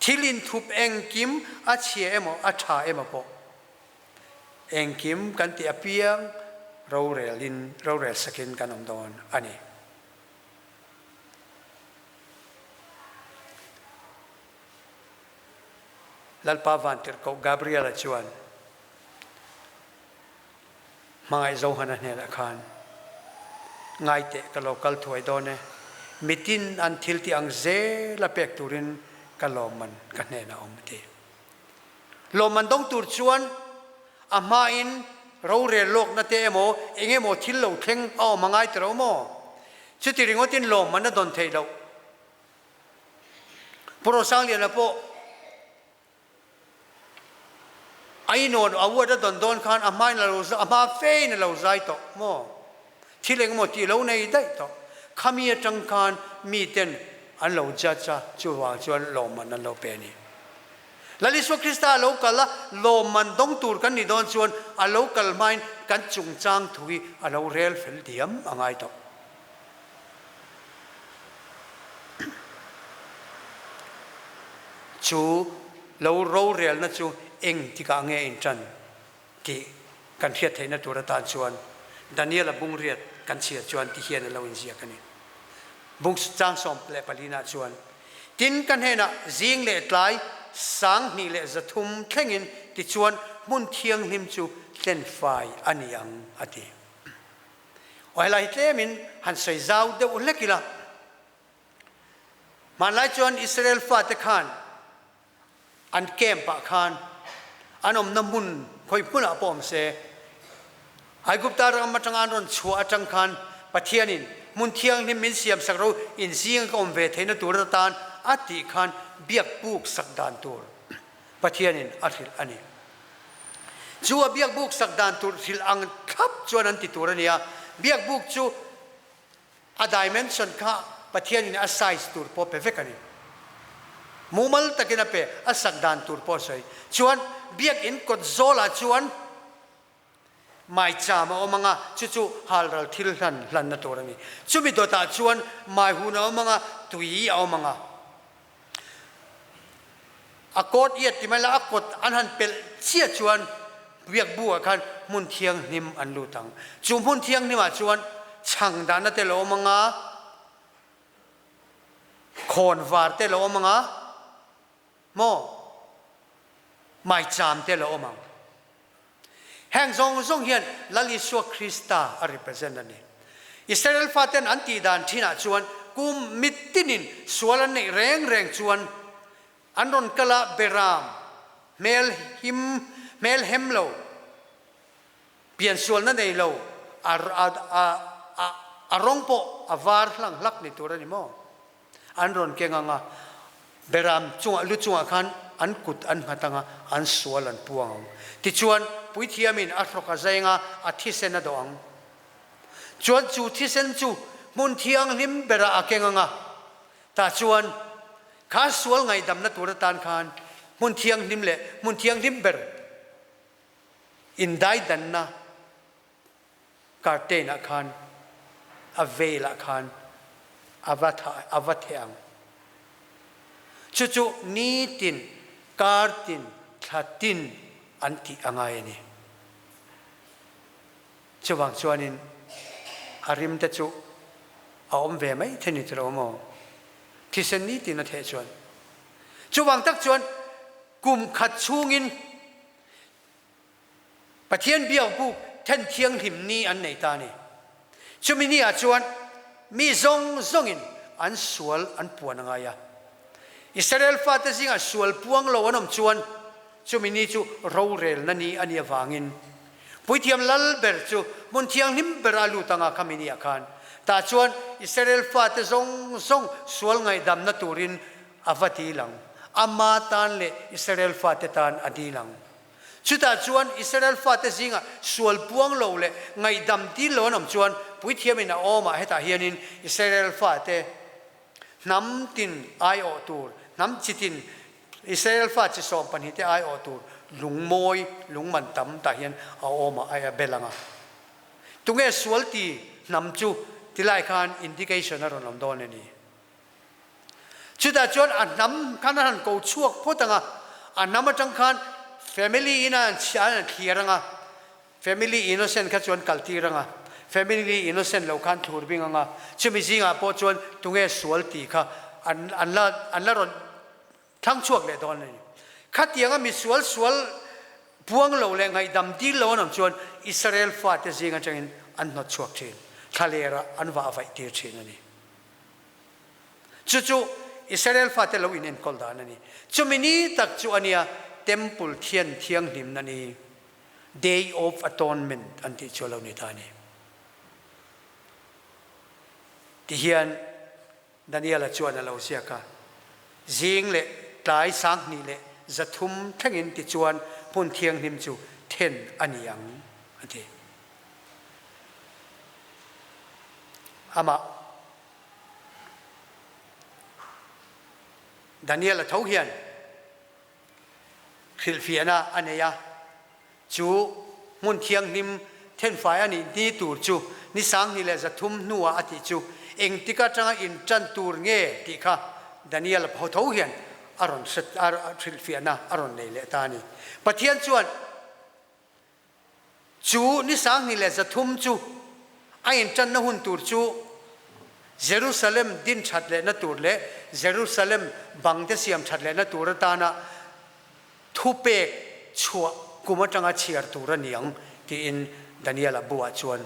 ทิลินทุบเองกิมอาเชียเอมอาชาเอมปอเองกิมกันตีอเปียงเราเรลินเราเรสกินกันอมดอนอันนี้ลัลปาวันติร์กกาเบรียลชวนมาไอโซฮันเนลคานง่ายเตะกับโลกัลถวยโดนเนมิตินอันทิลที่อังเซละเป็กตูรินก็ลมมันกันแน่นะอมทีลมมันต้องตูดชวนอามาอินเราเรียนโลกนั่นเตะโมเองโมทิลเราเข่งเอามาง่ายแต่เราโมชุดที่ริงว่าตินลมมันน่ะโดนเทเราพวกเราสร้างเรียนแล้วพวกไอ้โนดอาวุธจะโดนขันอามาอินเราอามาเฟยนเราใจต่อโมที่เลี้ยงโมที่เราในได้ต่อขมีจังการมีเต็นอันเราจะจูวางจวนลมมันนั่นเราเป็นนี่แล้วลิสวคริสต์เรากัลลมมันต้องตูดกันนี่โดนจวนอันเรากัลไม่กันจุงจางถุยอันเราเรลฟิลเดียมอะไรต่อจูเราเรลนั่นจูเองที่กางเงินจันที่กันเทียดให้นัตัวตาจวนดานิเอลบุงเรียดกันเชียจวนที่เฮียนเราอินเสียกันนี่บุงจางสมเปลปลีนาชวนตินกันเห็นจิงเล็ดไหลสังนี่เล็ดจะทุ่มแข่งอินที่ชวนมุนเทียงหิมจูเล่นไฟอันยังอดีวันไหลเตมินหันใส่เจ้าเดือดเล็กละมันไหลชวนอิสราเอลฟาตะขานอันเกมปะขานอันอมน้ำมุนคอยปุ่นอาปอมเสไอ้กุบตาเรามาจังอันรอนชัวจังขานปะเทียนินมุนเทียงนี่มินเสียมสักเราอินเสียงก็อมเวทในตัวตานอติขานเบียกบุกสักดานตัวปะเทียนินอาทิลอันนี้จูเบียกบุกสักดานตัวทิลอังทับจวนอันติตัวนี้เบียกบุกจูอะดิเมนชันข้าปะเทียนินอาศัยตัวพอเพเฟกันนี่มูมัลตะกินเปอาสักดานตัวพอใส่ชวนเบียกอินกดโซลาชวนไม่จามเอามังอ่ะจู่ๆฮัลรัลทิลลันนัตัวนี้จู่มีตัวตาชวนไม่หูนะเอามังอ่ะตุยเอามังอ่ะอากดเอียดที่ไม่ละอากดอันหันเป็นเชี่ยชวนเบียกบัวกันมุนเทียงนิมอันลูตังจู่มุนเทียงนี่มาชวนช่างดานนั่นเตลเอามังอ่ะโคนวาร์เตลเอามังอ่ะโมไม่จามเตลเอามังแห่งทรงเฮียนลลิสวคริสตาอาริเปเซนต์นี่อิสราเอลฟาเตนอันตีดานที่น่าชวนกุมมิตตินินสวลันในแรงชวนอันรอนกลาเบรามเมลเฮมโลเปลี่ยนส่วนนั้นในโลอารมณ์โปอาวาร์หลังลักในตัวนี้มั้งอันรอนเก่งงาเบรามจังลุจังขันอันกุดอันมาตังอันสวลันพวงที่ชวนปุยเทียมินอัตรกาใจงาอาทิเซนดองชวนจูทิเซนจูมุนเทียงลิมเบระอาเกงงาตาชวนข้าสวลไงดำนัตัวตานคานมุนเทียงลิมเละมุนเทียงลิมเบรอินได้ดันนะการเตนะคานอเวละคานอวัตเทียงจู่ๆนีตินการตินทัดตินอันที่อ่างไงนี่ช่วงชวนินอาริมเตจูเอาอมเวไหมเทนิตรอมที่เซนนี้ตินเทชวน chu wang tak chuan kum khat chungin pathian biau bu then thiang him ni an nei ta ni chumi ni a chuan mi zong zongin an sual an puan anga ya Israel fa te singa sual puang lo anom chuan chumi ni chu ro rel na ni ania wangin puithiam lal ber chu mun thiang him ber alu tanga khamini akhan ta chuan Israel fa te zong zong sual ngai dam na turin avati lang ama tan le Israel fa te tan adi lang chuta chuan Israel fa te singa sual puang lo le ngai dam ti lo nom chuan puithiam ina oma heta hianin Israel fa te nam tin ai o tur nam chitin Israel fa chi som pan hi te ai o tur lung moi lung man tam ta hian a oma ai a belanga tunge sual ti nam chu tilai khan indication aron lam don ni chuta chuan a nam kan han ko chuak photanga a nam atang khan family ina chian thiranga family innocent kha chuan kalti ranga family innocent lo khan thur binganga chumi jinga po chuan tunge sual ti kha an la ron thang chuak le don ni khatianga mi sual puang lo le ngai dam ti lo nam chuan Israel fa te jinga changin an not chuak thin thalera an wa vai tir thin ani chu Israel fa te lo in kol dan ani chumi ni tak chu ania temple thiang nim na ni day of atonement anti cholo ni tani ti hian Daniel a chuan a lo sia ka jing le tlai sang ni le zathum thangin ti chuan pun thiang nim chu then aniang ati ama Daniel a thau hian khilfiana aneya chu mun thiang nim then fai ani ni tur chu ni sang ni le zathum nuwa ati chu eng tika tanga in chan tur nge ti kha Daniel pho thau hian aron set ar khilfiana aron nei le tani pathian chuan chu ni sang ni le zathum chu a in chan na hun tur chu Jerusalem din that le na tur le Jerusalem bang te siam that le na tur ta na thu pe chua kuma tanga chiar tur niang ti in Daniel abua chuan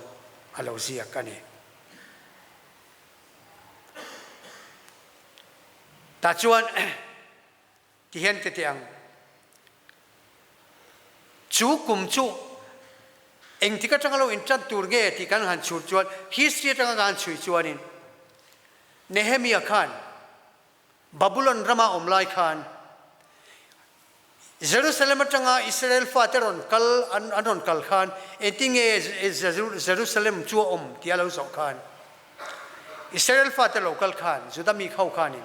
alo zia kani ta chuan ti hen te tiang chu kum chu eng tika tanga lo in chan tur nge ti kan han chur chuan history tanga gan chui chuanin Nehemiah Khan Babylon Rama Omlai Khan Jerusalem atanga Israel fateron kal anon kal khan eting Jerusalem chu tialo zo khan Israel fater local khan judami khau khanin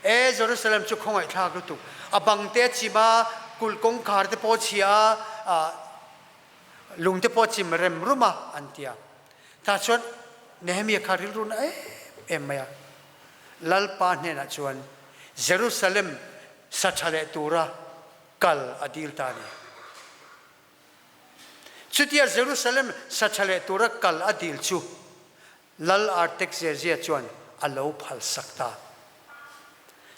Jerusalem chu khongai thak tu abang te chiba kul kong khar te pochia lung te pochim rem ruma antia ta chon Nehemiah kharil run emaya lalpa ne na chuan Jerusalem sachale tura kal adil tani chutia Jerusalem sachale tura kal adil chu lal artek zia chuan alo phal sakta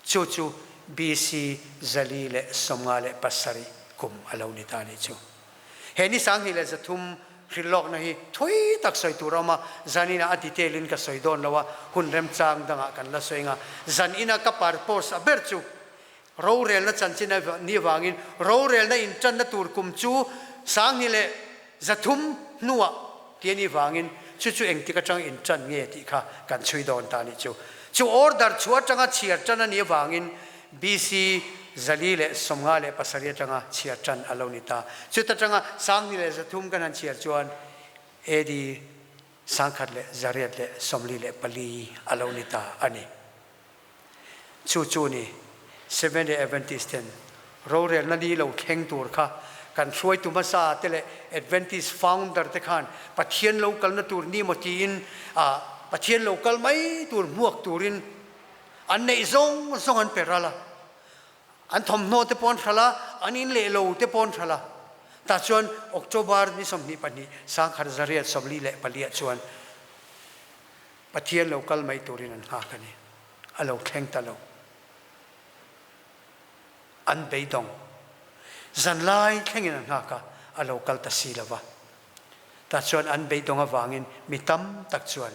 chu BC zalile somale pasari kum alo ni tani chu heni sang hi le zathum rilok na hi thoi tak soi turama zanina aditelin ka soidon lawa hun rem chang danga kan la soinga zan ina ka par pos aberchu ro rel na chanchina ni wangin ro rel na in chan na tur kum chu sang ni le zathum nuwa tiani wangin chu eng tika chang in chan nge ti kha kan chui don ta ni chu order chuwa changa chiar chan ni wangin BC zalile somngale pasaria changa chiar chan alonita chu ta changa sang ni le zathum kan han chiar chuan edi sangkhat le zariat le somli le pali alonita ani chu ni 7 Adventist ro rel na di lo kheng tur kha kan soi tu masa tele Adventist founder te khan pathian local na tur ni motin pathian local mai tur muak turin an nei zong an perala an thom no te pon thala anin le lo te pon thala ta chuan October ni som ni pani sang khar zaria somli le palia chuan pathian local mai turin an ha kani alo kheng ta lo อันเบยดงจันไล่แข่งกันนักะอโลกัลตัสีละวะแต่ส่วนอันเบยดงวางินมีตั้มตักส่วน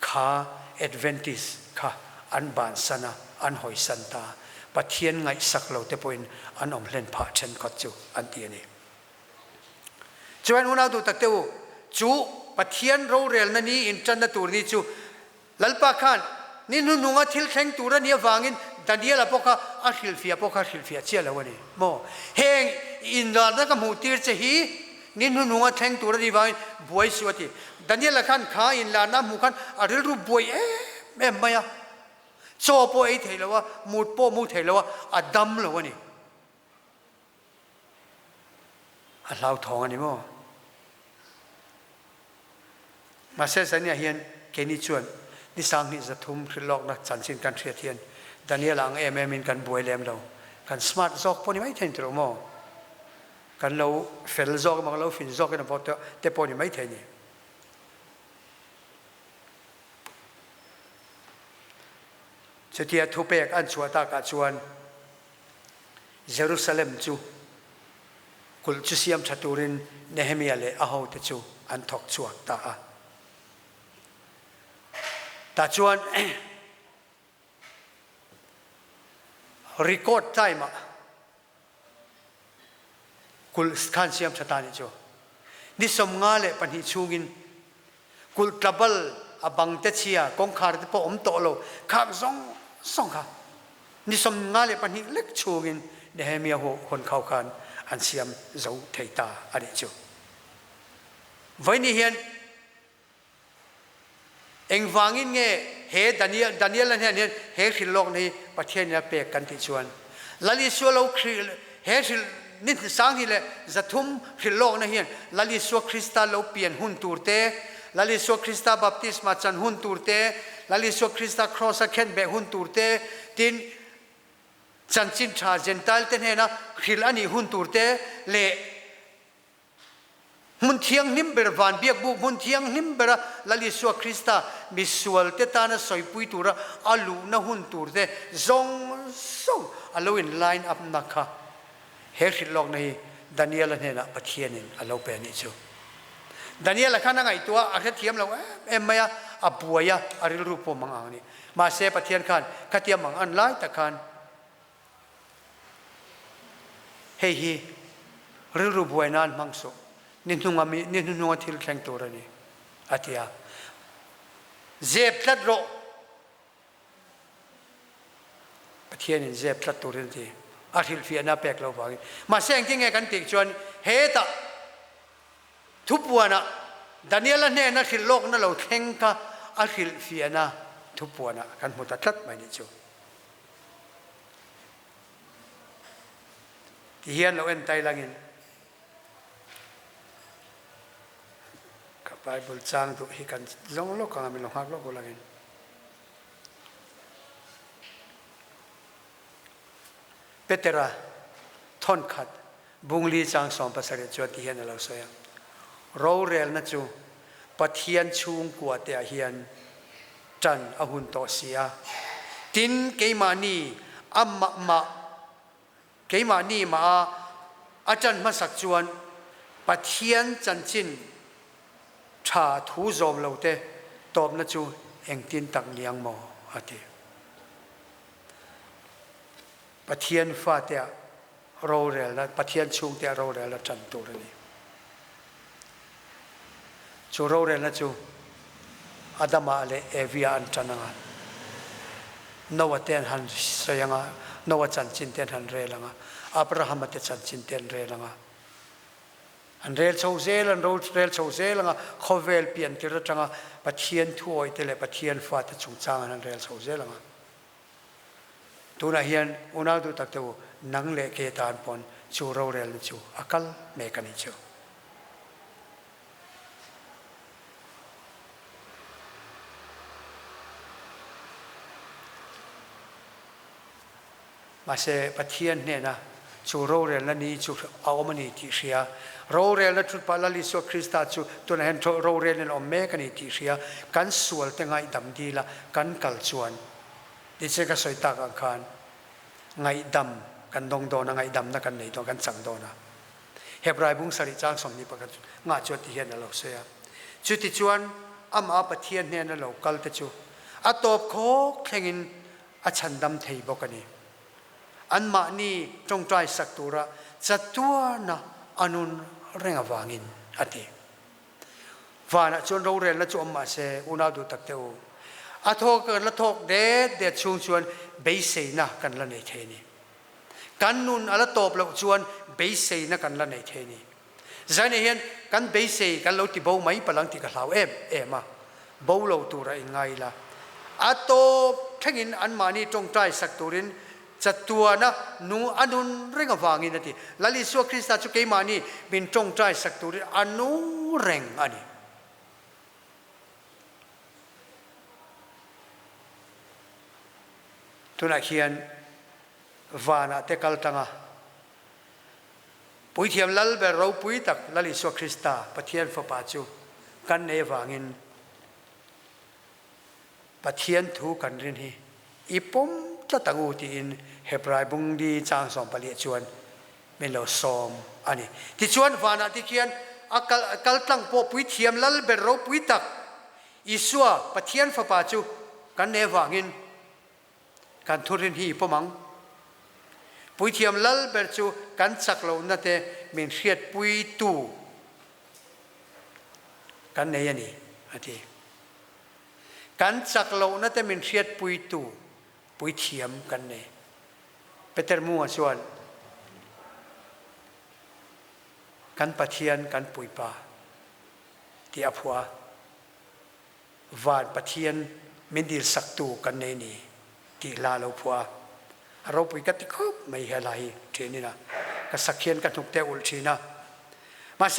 ข้าเอดเวนติสข้าอันบานสนะอันหอยสันตาปะเทียนไงสักเราเตปอินอันอมเล่นผ่าเช่นก็จูอันเตียนี่จวนอุณาดูตักเตวจูปะเทียนเราเรลนันนี้อินจันตูนี่จูลัลปะขันนี่นุ่งทิลแข่งตัวนี้วางินแต่เดียละพวกอาฮิลฟิอาพวกอาฮิลฟิอาเชี่ยละวันนี้โมเฮงอินดาร์นักมูตีร์เจฮีนี่นุ่งแข่งตัวนี้วางินบวยสวัสดีแต่เดียละขันข้าอินลาน้ำมูขันอาริลรูบวยแม่ไม่อะโซ่โปไอเทลวะมูดโปมูเทลวะอดัมละวันนี้เราทองอันนี้โมมาเสสันเนี่ยเฮียนเกนิชวนนี่สร้างนี่จะทุ่มขึ้นลอกนักสันสินการเทียเทียนแต่เนี่ยหลังมินกันบวยแหลมเรากันสมาร์ทซอกพวกนี้ไม่เท่นตรงโมกันเราเฟลซอกมาเราฟินซอกกันพอแต่พวกนี้ไม่เท่นนี่จะเทียทุเปกอันชัวตากาชวนเยรูซาเล็มจูกุลจุเซียมชัตูรินเนเฮมียเลอาหูตจูอันทอกชัวตาตาชวนรีคอร์ดไทม์กุลขันเซียมชะตานิจูนี่สมงาเลปัญหิชูกินกุลทรัพย์อบังเตชียกองคาร์ตปอมโตโลข้างสองค่ะนี่สมงาเลปัญหิเล็กชูกินเดเฮมียโหคนเข้ากันอันเซียมเจ้าเทตาอันนี้จูวันนี้เห็นเองฟังอินเงเฮดานิเอลนั่นเนี่ยเฮสิลอกในประเทศเนี่ยเปกกันที่ชวนลลิสัวเราคริเฮสินี่สังที่เลยจะทุ่มสิลอกนั่นเห็นลลิสัวคริสต์เราเปลี่ยนหุ่นตูร์เตลลิสัวคริสต์บัพติสมาจันหุ่นตูร์เตลลิสัวคริสต์ครอสเคนเบหุ่นตูร์เตทินจันจินชาเจนตัลเตนเฮนะขิลอันนี้หุ่นตูร์เตเลมุนเทียงนิมเบรวานเบียกบุมุนเทียงนิมเบรลลิสัวคริสต์มิสวลเตตานะสอยปุยตูระอาลูนะหุ่นตูร์เตซงอาลูอินไลน์อัพนักค่ะเฮสิลอกในดานิเอลเนี่ยนะปะเทียนินอาลูเป็นนี่จูดานิเอลข้านั่งไอตัวอาเทียมเราไม่อะอับวยะอาริลรูปมังอันนี้มาเสปะเทียนขันข้าเทียมมังอันไลตะขันเฮ้ยริลรูบวยนานมังโซนินทุงามีนินทุงาทิลแข่งตัวนี่อาทิยาเจ็บพลัดโรปะเทียนินเจ็บพลัดตัวนี่ทีอาทิลฟีน่าเปกเราฟังมาเสียงที่ไงกันติดชวนเฮตะทุบวันน่ะดานิเอลเนี่ยนักทิลโลกนั่นเราแข่งกับอาทิลฟีน่าทุบวันน่ะกันมุตัดทัดไม่ได้จูที่เฮียนเราเอ็นไตลังอินไบเบิลจางตุฮิกันลงโลกกันมีลงหักโลกกูลังอินเปเตระทอนขัดบุงลีจางสองภาษาเรียนจวดที่เฮียนเราเสียเราเรียนนั่นจูปะเทียนชุงกวดเตียเฮียนจันอหุนโตเสียตินเกมานีอัมมาเกมานีมาอาจารย์มาสักจวนปะเทียนจันจินชาทูจอมเราเตะตอบนะจูเอ็งตินตักเลียงหมออาทิปะเทียนฟ้าเตะเราเรลปะเทียนชุงเตะเราเรลจันตัวนี้จูเราเรลนะจูอาดามาเลเอวิอันจันงานวเตนหันเสียงนวจันจินเตนหันเรลังอับราฮัมเตจันจินเตนเรลังอันเรลโซเซลอันเรลโซเซลงะเขาเวลเปลี่ยนที่ระจังปะเทียนถ้วยแต่ละปะเทียนฟ้าแต่จงจางอันเรลโซเซลงะตัวนั้นเฮียนอุณาดูตักเตวนังเละเกตานปอนจูเราเรลจูอักลเมกันจูมาเสปะเทียนเนี่ยนะจูโรเรลนั่นนี่จูเอามันนี่ที่เสียโรเรลนั่นจุดปาลลิโซคริสต์จูตัวนั้นโรเรลนั่นอเมกันนี่ที่เสียกันสวลแต่ไงดำดีละกันกัลชวนดิเซก็สวยตากอังคารไงด กันดงโดนไงดำนะกันไหนตัวกันสังโดนะเฮบรายบุ้งสริจางสมนิปกันงาจวดที่เห็นเราเสียจุดที่ชวนอามาปะเทียนเนี่ยนั่นเรากัลติจูอัตบโคแข่งอาชันดำเทยบกันนี่อันมานี่จงใจสักตัวจัดตัวนะอนุนเร่งวางินอติวานะชวนเราเรียนและจวมมาเสอุณาดูตักเตวอัทอกละทอกเด็ดชวนเบสเซนะกันละในเทนีกันนุนอัลตบเราชวนเบสเซนะกันละในเทนีใจในเห็นกันเบสเซกันเราติบ่าวไม่พลังติกะลาวมาบ่าวเราตัวไรไงล่ะอัตบทั้งอินอันมานี่จงใจสักตัวรินจัดตัวนะนูอนุนเร่งวางินนั่นทีลลิสวคริสต์จุกเกมานี่เป็นจงใจสักตัวรินอนุเร่งอันนี้ทุนักเขียนวานะเตกัลตังะปุยเทียมลัลเบรเราปุยตักลลิสวคริสต์ปะเทียนฟปาจูกันเนวางินปะเทียนทูกันรินฮีอีปมจะตั้งอุติอินเฮบรายบุงดีจางสอมปะเลียชวนเมลสอมอันนี้ที่ชวนวานะที่เขียนกัลตังปอปุยเทียมลัลเบรเราปุยตักอิสวาปะเทียนฟปาจูกันเนวางินการทุรินฮีปมังปุยเทียมลัลเบรจูกันสักเหล่านั้นเตมินเชียดปุยตูกันเนยนี่อันที่กันสักเหล่านั้นเตมินเชียดปุยตูปุยเทียมกันเนเปเตอร์มัวส่วนกันปะเทียนกันปุยปาที่อภัววานปะเทียนมินดิลสักตูกันเนนี่ที่ลาเราพัวเราปุยกัติคุบไม่เฮลัยเทนี่นะก็สักเขียนกันทุกเตอุลชีนะมาเส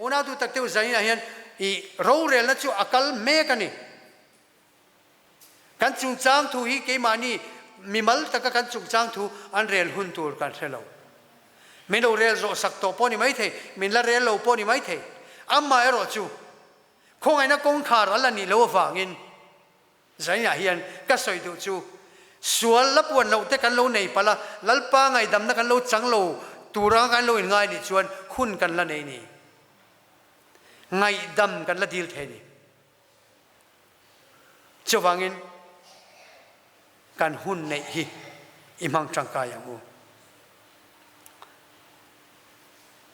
อุณาดูตักเตอุใจนะเห็นอีเราเรียนแล้วจู่อักลเมกันนี่กันจุงจางทูฮีเกมานี่มีมัลตะกันจุงจางทูอันเรียนหุ่นตัวกันเทเราไม่เราเรียนโรสักตัวปอนี่ไม่เทมินละเรียนเราปอนี่ไม่เทอัมมาเอรอจู่คงไอ้นักกงขารัลนี่เราฟังอินใจนะเห็นก็สวยดูจู่ส่วนลับวันเราแต่กันเราในปะละลัลปางไงดำนักกันเราจังเราตัวร่างกันเราง่ายนี่ชวนหุ่นกันละในนี่ไงดำกันละดีลเทนี่จะฟังอินการหุ่นในฮีอิมังจังกายังมู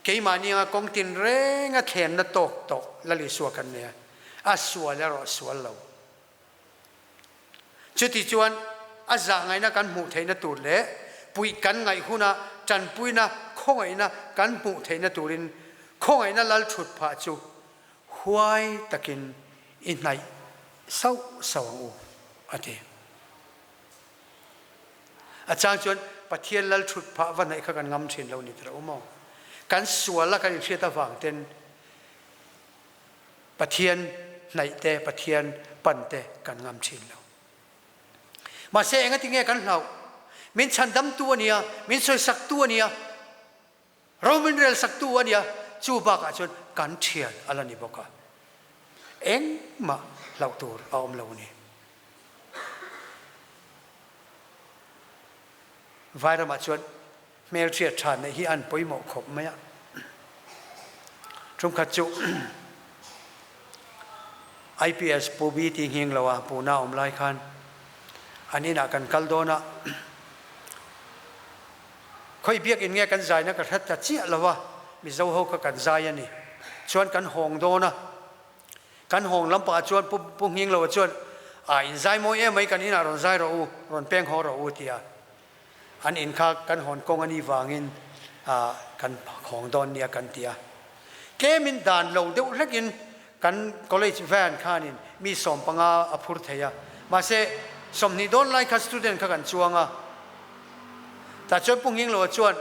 เกี่ยมานี่กองตินเร่งแขนน่ะตกละลิสัวกันเนี่ยสัวแล้วรอสัวเราจุดที่ชวนอาจารย์ไงนะกันหมู่เทนตูเล่ปุยกันไงหุ่นนะจันปุยนะข้องไงนะกันหมู่เทนตูรินข้องไงนะลัลชุดผาจูหวยตะกินอินไหนเศร้าสว่างอูอาทิอาจารย์ชวนปะเทียนลัลชุดผาวันไหนเขากันงำเชินเรานี่ตระอุโมงกันสวนละกันเชื่อตาฝังเต็นปะเทียนไหนเตปะเทียนปั่นเตกันงำเชินเรามาเสงที่เงี้ยกันเรามินฉันดำตัวเนี่ยมินสวยสักตัวเนี่ยเรามินเรียลสักตัวเนี่ยจูบากจนกันเทียนอะไรนี่บอกกันเอ็งมาเราตัวเอาเราเนี่ยวายเรามาชวนเมลเชียชานในที่อันป่วยหมกขบไหมอ่ะตรงขัดจุIPS ปูบีที่หิงเราอ่ะปูน่าไล่คันอันนี้นักกันกัลโดนะค่อยเบียกอินเงี้ยกันใจนะกระทัดจะเจี๊ยแล้ววะมีเจ้าเขากันใจนี่ชวนกันหงโดนะกันหงลำปาชวนปุ๊บหิงเราชวนอินใจโมเอไม่กันนี่นะรอนใจเรารอนแป้งหอเราเทียอันอินข้ากันหอนกงอันนี้วางินกันหงโดนเนี่ยกันเทียเกมินดานเราเดี๋ยวเล็กินกันคอลเลจแฟนข้านินมีสมปังอาพูดเทียมาเสสมนิดอนไลค์คัสตูเดนกันจวงอ่ะแต่ชวนปุ่งยิงเราชวน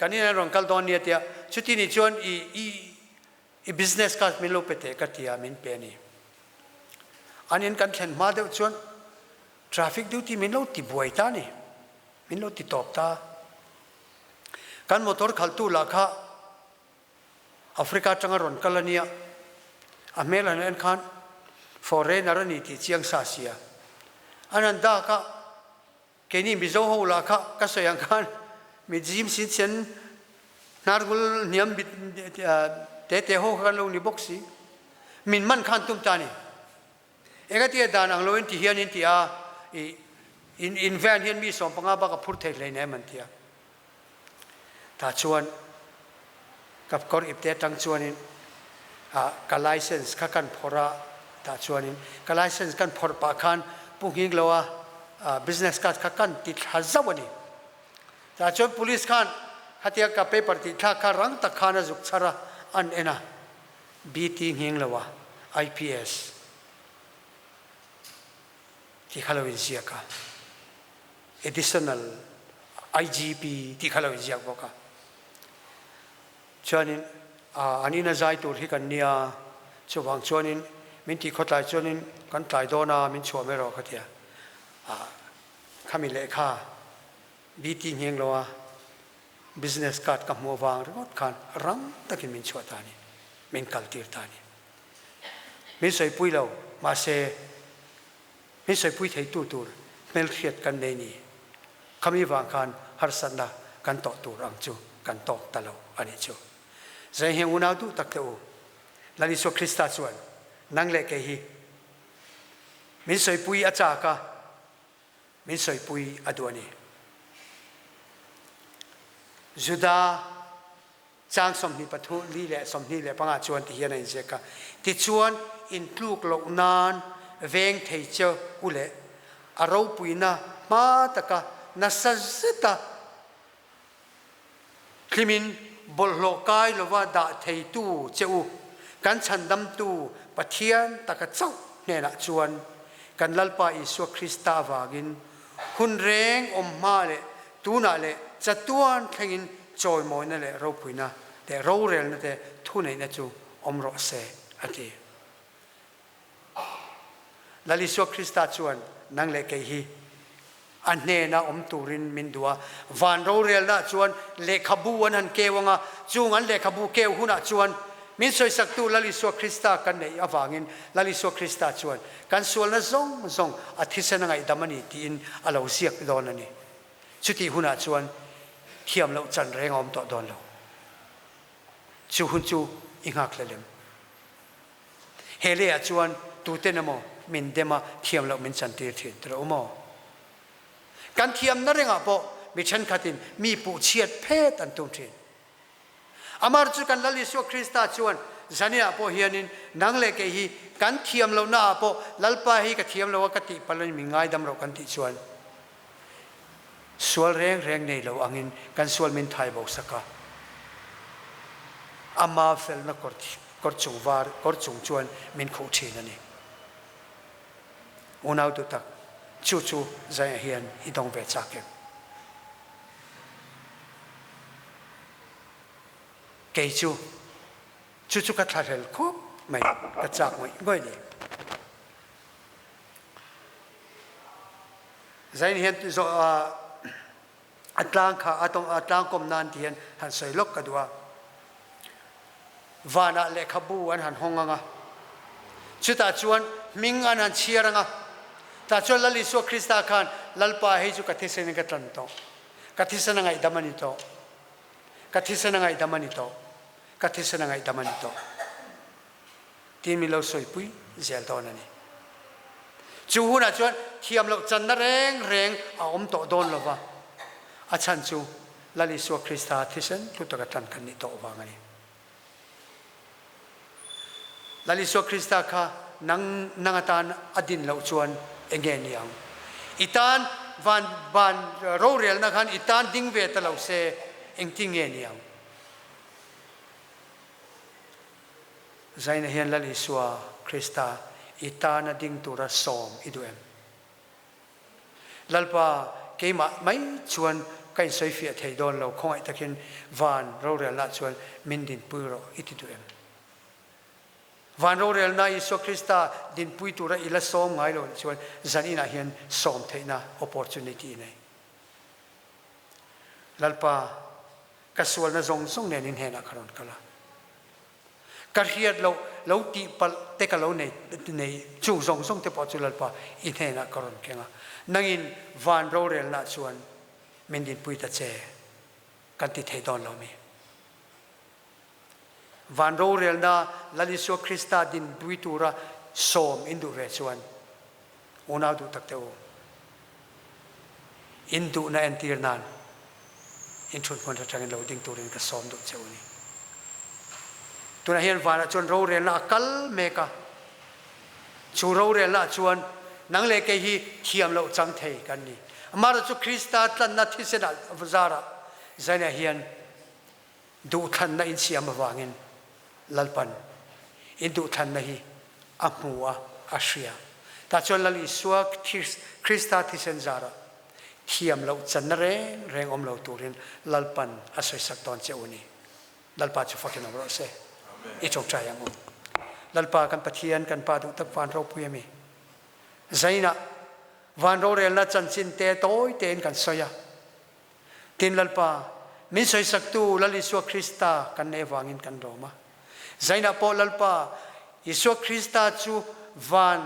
กันนี่รองกัลดอนเนี่ยเดียชุดที่นี่ชวนบิสเนสคัสมิโลเปเตกัตยามินเปนี่อันนี้กันเห็นมาเดียวชวนทราฟิกดิวที่มิโลติบวยตานี่มิโลติตอบตากันมอเตอร์ขัลตูลักฮะแอฟริกาจังหวัดรอนกัลเนียอเมริกันคันฟอเรนนารนี่ที่เชียงซาเซียอันนั้นด่าก็เกนี่มิโซฮูลาค่ะก็สยังกัน มีจิมสินเซนนาร์กุลเนียมบิดเตะโฮกันลงในบ็อกซี่มินมันขันตุ้มตานี่เอกที่ดานังโลอินที่เฮียนินที่อินแวนเฮียนมีสองปังอาบักพูดเทเลยเนี่ยมันที่ถ้าชวนกับกอร์อิบเตตังชวนนี่กับไลเซนส์ข้ากันพอระถ้าชวนนี่กับไลเซนส์กันพอปากขันปุ่งหิงเลวะbusiness cardข้ากันติดฮัซาวนี่ถ้าชวน police ขันฮัตยากับ paper ติดท่าคารังตะขันจุกชาระอันเอ็นะ BT หิงเลวะ IPS ที่เขาเรียกเสียกัน additional IGP ที่เขาเรียกเสียกันชวนนี้อันนี้น่าใจตัวที่กันเนี่ยช่วงชวนนี้มินที่เขาตายชวนนี้กันตายโดนมินชัวไม่รอเขาเดียข้ามีเลขาบีทีเฮงโลวะ business card กับมัววางรถคันรังตะกินมินชัวตานี่มินคัลตีร์ตานี่มินใส่ปุยเรามาเซมินใส่ปุยไทยตู้ตัวเมลเขียดกันในนี้ข้ามีวางคันฮาร์สันดากันต่อตัวรังจูกันต่อตะเลวอันนี้จูใจเฮงอุณาดูตักเตอลาลิโซคริสต์ชวนนังเล็กเฮีมินใส่ปุยอาจากะมินใส่ปุยอดวนีจุดาจางสมนิปทุลีเล่สมนิเล่ปังอาชวนที่เฮียนอินเซกะที่ชวนอินลูกหลงนานเวงเทเจอุเล่อารูปุยนะมาตะกะนัสซิตาคลิมินบลโลกายลว่าดาเทตูเจ้ากันฉันดำตูปะเทียนตะกะเจ้าเนี่ยนะชวนกันลัลปาอิสุคริสตาวากินคุณเร่งอมมาเลตูน่าเลจะตัวแข่งจอยมอยนั่นแหละเราพูดนะแต่เราเรียนนั่นแต่ทุนไหนนะจูอมรสเสอดีลาลิสุคริสตาชวนนั่งเล็กฮีอันเนนะอมตูรินมินดัววันเราเรียนนะชวนเลขบูวันหันเกวงะจูงันเลขบูเกวหุนะชวนมินสวยสักตูลาลิสุคริสตากันในอวางินลาลิสุคริสตาชวนกันส่วนละซงอาทิตย์นั้นไงดามันนี่ทีนอาเราเสียกโดนนี่ชุดที่หุนะชวนเทียมเราจันแรงอมต่อโดนเราจูหุ่นจูอิงหักเลมเฮเลียชวนตูเตนโมมินเดมาเทียมเรามินจันตีร์ทีตระโมการเทียมนั่นเองอ่ะพอมิฉันขัดินมีผู้เชียดเพศอันตุงทีอามาร์จุกันลลิสุคริสตาชวนจันนี่อ่ะพอเฮียนินนังเล็กฮีการเทียมเราหน้าพอลัลปาฮีกับเทียมเรากติปลันมีง่ายดำเรากันติชวนส่วนแรงในเราอังอินกันส่วนมินไทยบอกสักการอามาเฟลนักกอดจงวาร์กอดจงชวนมินคู่ชีนั่นเองอุณาดูตักชูใจเฮียนอีดงเวจากเก็บเกยชูกัดทาเรลคุบไม่กัดจากไม่ง่อยเลยใจเฮียนอัตลางข้าอัตลางกรมนานเทียนหันใส่ลกกระดัววานะเล็กขบูอันหันห้องงะชุดตาชวนมิงอันหันเชียร์งะตาชวนลลิสุคริสตาขันลัลปาให้จุกัติเสนกัตันโตกัติเสนไงดามันโตกัติเสนไงดามันโตกัติเสนไงดามันโตทีมีเราสวยปุ้ยเสียตอนนั้นจูหุ่นชวนเทียมเราจันแรงเอาอมโตโดนเราวะอาจารย์จูลลิสุคริสตาที่เสนทุกตะกัตันกันนี่โตวางนี่ลลิสุคริสตาค่ะนังตานอดินเหล่าชวนเองเงียงอิตานวันโรเรียลนักขันอิตานดิ้งเวทเหล่าเสเองทิ้งเงียงใจในเฮียนลลิสุคริสตาอิตานดิ้งตัวรัสอมอิดูเอ็มลัลปาเกี่ยมาไม่ชวนใกล้สอยเฟียเทยโดนเราคงไอ้ตะเคียนวันโรเรียลละชวนมินดินปุยโรอิติดูเอ็มวันโรเรลนาอิสุคริสตาดินปุยตัวระอิละสอมไงโลชวนจันอินาเฮียนสอมเทน่า opportunity นี่ลัลปากระสวลน่ะส่งเนี่ยนินเฮน่ะครอนกะละกระเฮียดเราตีปัลเตกะเราในจูส่งเตปอจุลัลปาอินเฮน่ะครอนเกงะนังอินวันโรเรลน่ะชวนมินดินปุยตะเจ kan ti thei don lo mi van ro rel na lalisua Krista din dui tura som indu ve chuan una du tak te o indu na entir nan in chun pon ta changin lo ding turin ka som du cheu ni tuna hian vana chon ro rel na kal me ka chu ro rel na chuan nang le ke hi thiam lo chang thei kan ni amara chu Krista tlan na thisena avzara zaina hian du than na in siam awangin lalpan in du than na hi amua ashia ta chon lali suak Krista thisen zara thiam lo chan na reng om lo turin lalpan asoi sak ton cheuni lalpa chu fakin ro se i chok cha yang lalpa kan pathian kan pa du tak van ro puemi zaina van ro rel na chan chin te toy ten kan soya tin lalpa min soi sak tu lali suak Krista kan ne wangin kan roma zaina po lalpa Isu Krista chu van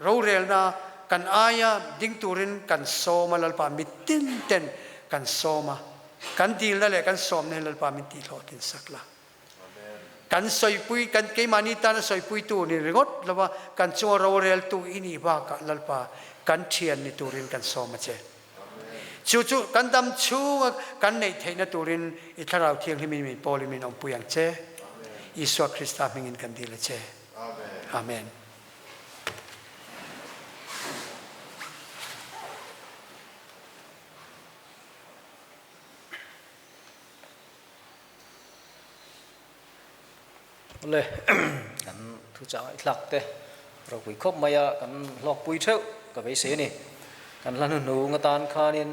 ro rel na kan aya ding turin kan soma lalpa mitin ten kan soma kan dil na le kan som ne lalpa min ti lo tin sakla kan soi pui kan ke manita na soi pui tu ni ringot lawa kan chu ro rel tu ini ba ka lalpa kan thian ni turin kan soma che chu chu kan dam chu kan nei theina turin I tharau thiang himi mi polimin om puyang che Isu Krista mingin kan dile che amen le kan thu cha ai thak te ro pui khop maya kan lok pui theu ka be se ni kan lan nu ngatan khanin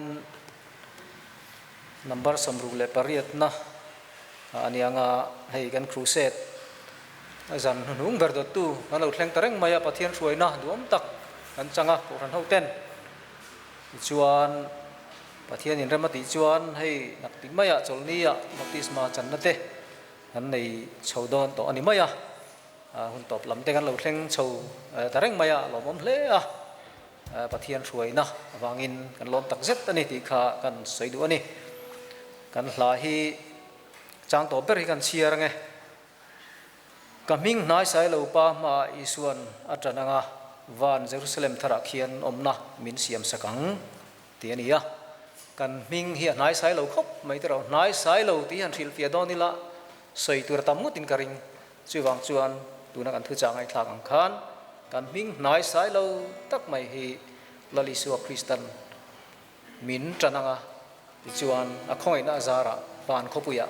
number samru le pariat na anianga hei kan crusade azan nung berdot tu kan lo thleng tareng maya pathian ruai na duam tak kan changa ko ran hoten chuan pathian in ramati chuan hei nak ti maya cholnia baptisma chan na te kan nei chodon to ani maya hun top lam te kan lo thleng chho tareng maya lo mom hle a pathian ruai na awangin kan lom tak zet ani ti kha kan soidu ani kan hla hi chang to ber hi kan chiar nge kaming nai sai lo pa ma isuan atrananga van Jerusalem thara khian omna min siam sakang tiania kan ming hi nai sai lo khop mai tero nai sai lo ti han thil fia donila soi tur tamutin karing chuwang chuan tuna kan thu changai thak ang khan kan ming nai sai lo tak mai hi lali suwa Kristan min trananga chuan a khoi na zara pan khopuya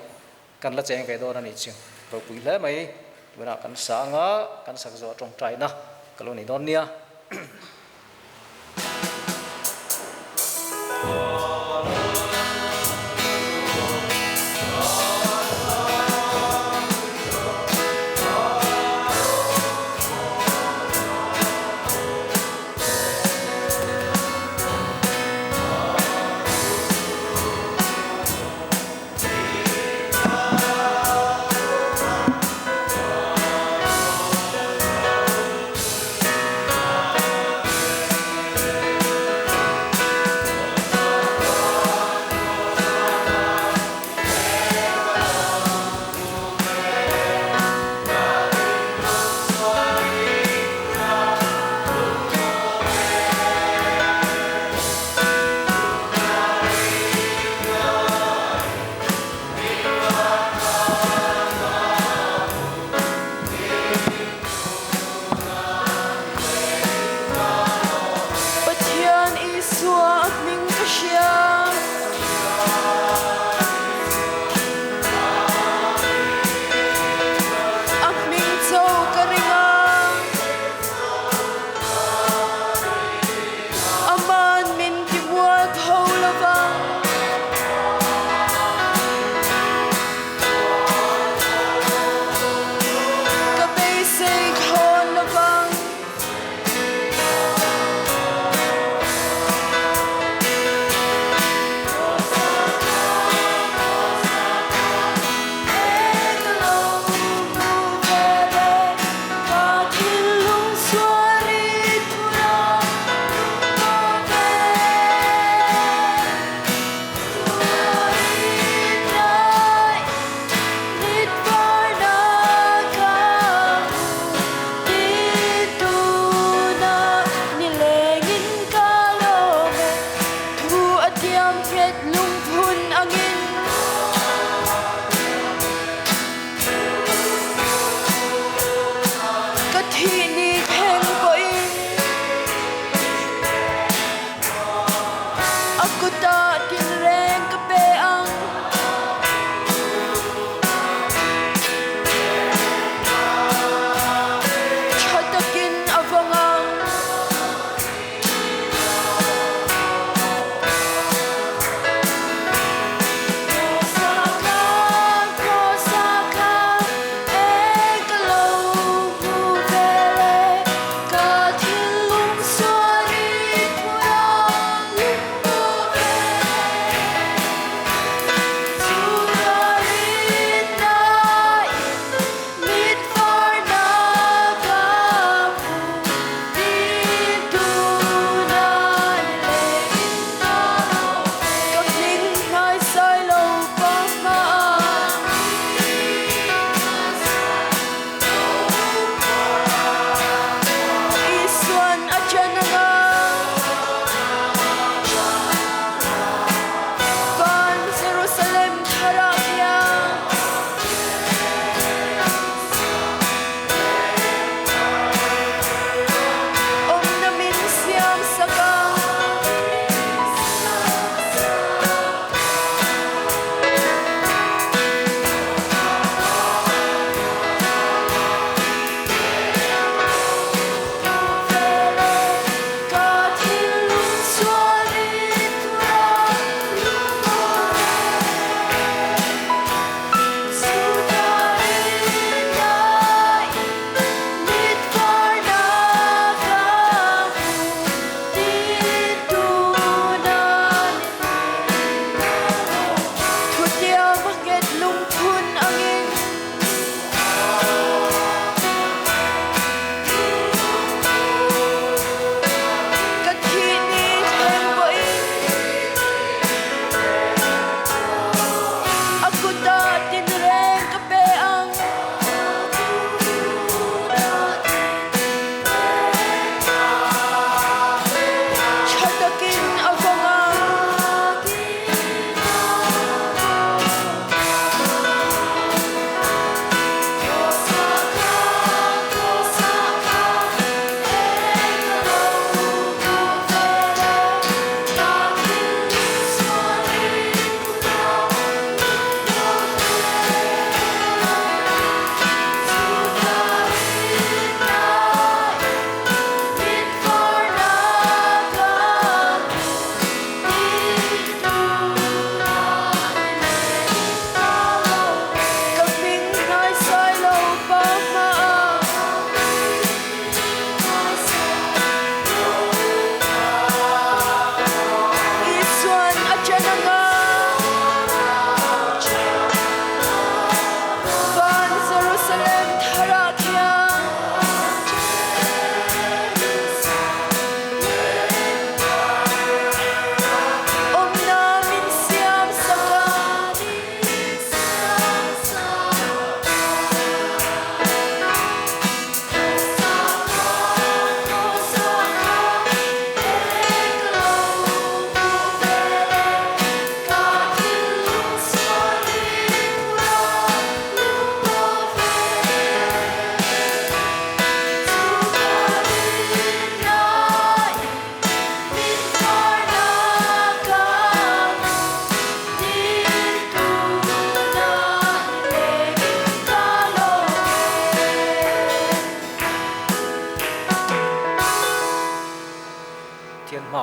kan la cheng ve do na ni chu ro pui le mai tuna kan sa nga kan sak zo trong trai na kaloni don nia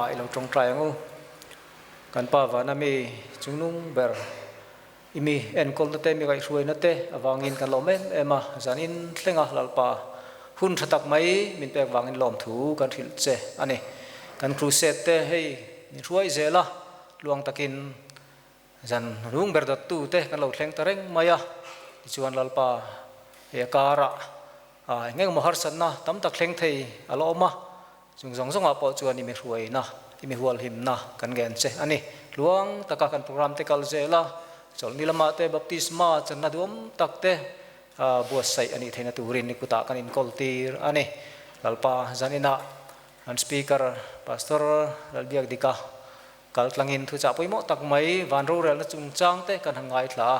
ma ilo trong trai ngu kan pa wa na mi chungnung ber imi en kol te mi gai ruai na te awangin kan lom ema zanin tlenga lalpa hun thatak mai min pek wangin lom thu kan thil che ani kan crusade te hei ni ruai zela luang takin zan rung ber dot tu te kan lo thleng tareng maya chuan lalpa e kara ngeng mo har san na tam tak thleng thei alo ma chung zong zong a po chuan imi ruai na imi hual him na kan gen che ani luang taka kan program te kal zela chol nilama te baptisma chan na dum tak te buat sai ani theina turin ni kuta kan in koltir ani lalpa zanina an speaker pastor Biakdika Kaltlangin thu cha poimo tak mai van ro rel na chung chang te kan hangai thla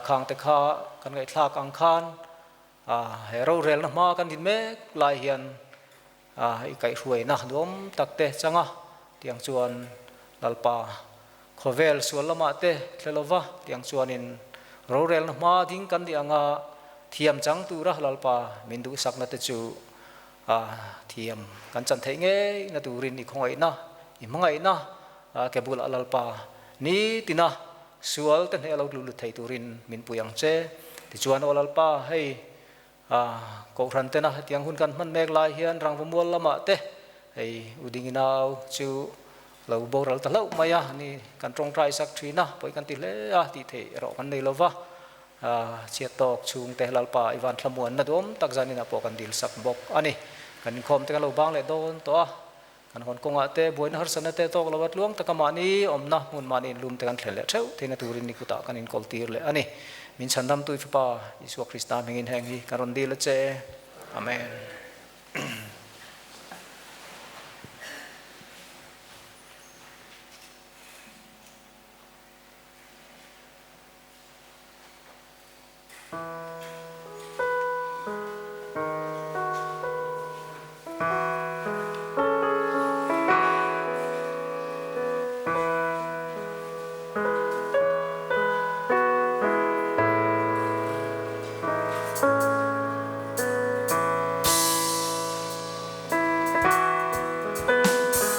khang te kha kan ngai thla kang khan hero rel na ma kan din me lai hian i kai ruai na dum tak te changa tiang chuan lalpa khovel sual lama te thlelova tiang chuan in ro rel na ma ding kan dianga thiam chang tu ra lalpa mindu sak na te chu thiam kan chan thei nge na turin i khongai na i mangai na ke bul lalpa ni tina sual ten helo lu thei turin min puyang che ti chuan olalpa hei ko ran te na tiang hun kan man mek lai hian rang vamol lama te hei udinginau chu lo boral ta lo maya ni kan trong trai sak thina poi kan ti le ti thei ro kan nei lova chia tok chung te lalpa iwan thlamuan na dom tak zanin apo kan dil sak bok ani kan khom te kan lo bang le don to kan hon konga te boin har sana te tok lawat luang takamani omna mun mani lum te kan thlele theu theina turin ni kuta kan in koltir le ani min chandam tu pa Isu Krista mengin hang hi karon dil che amen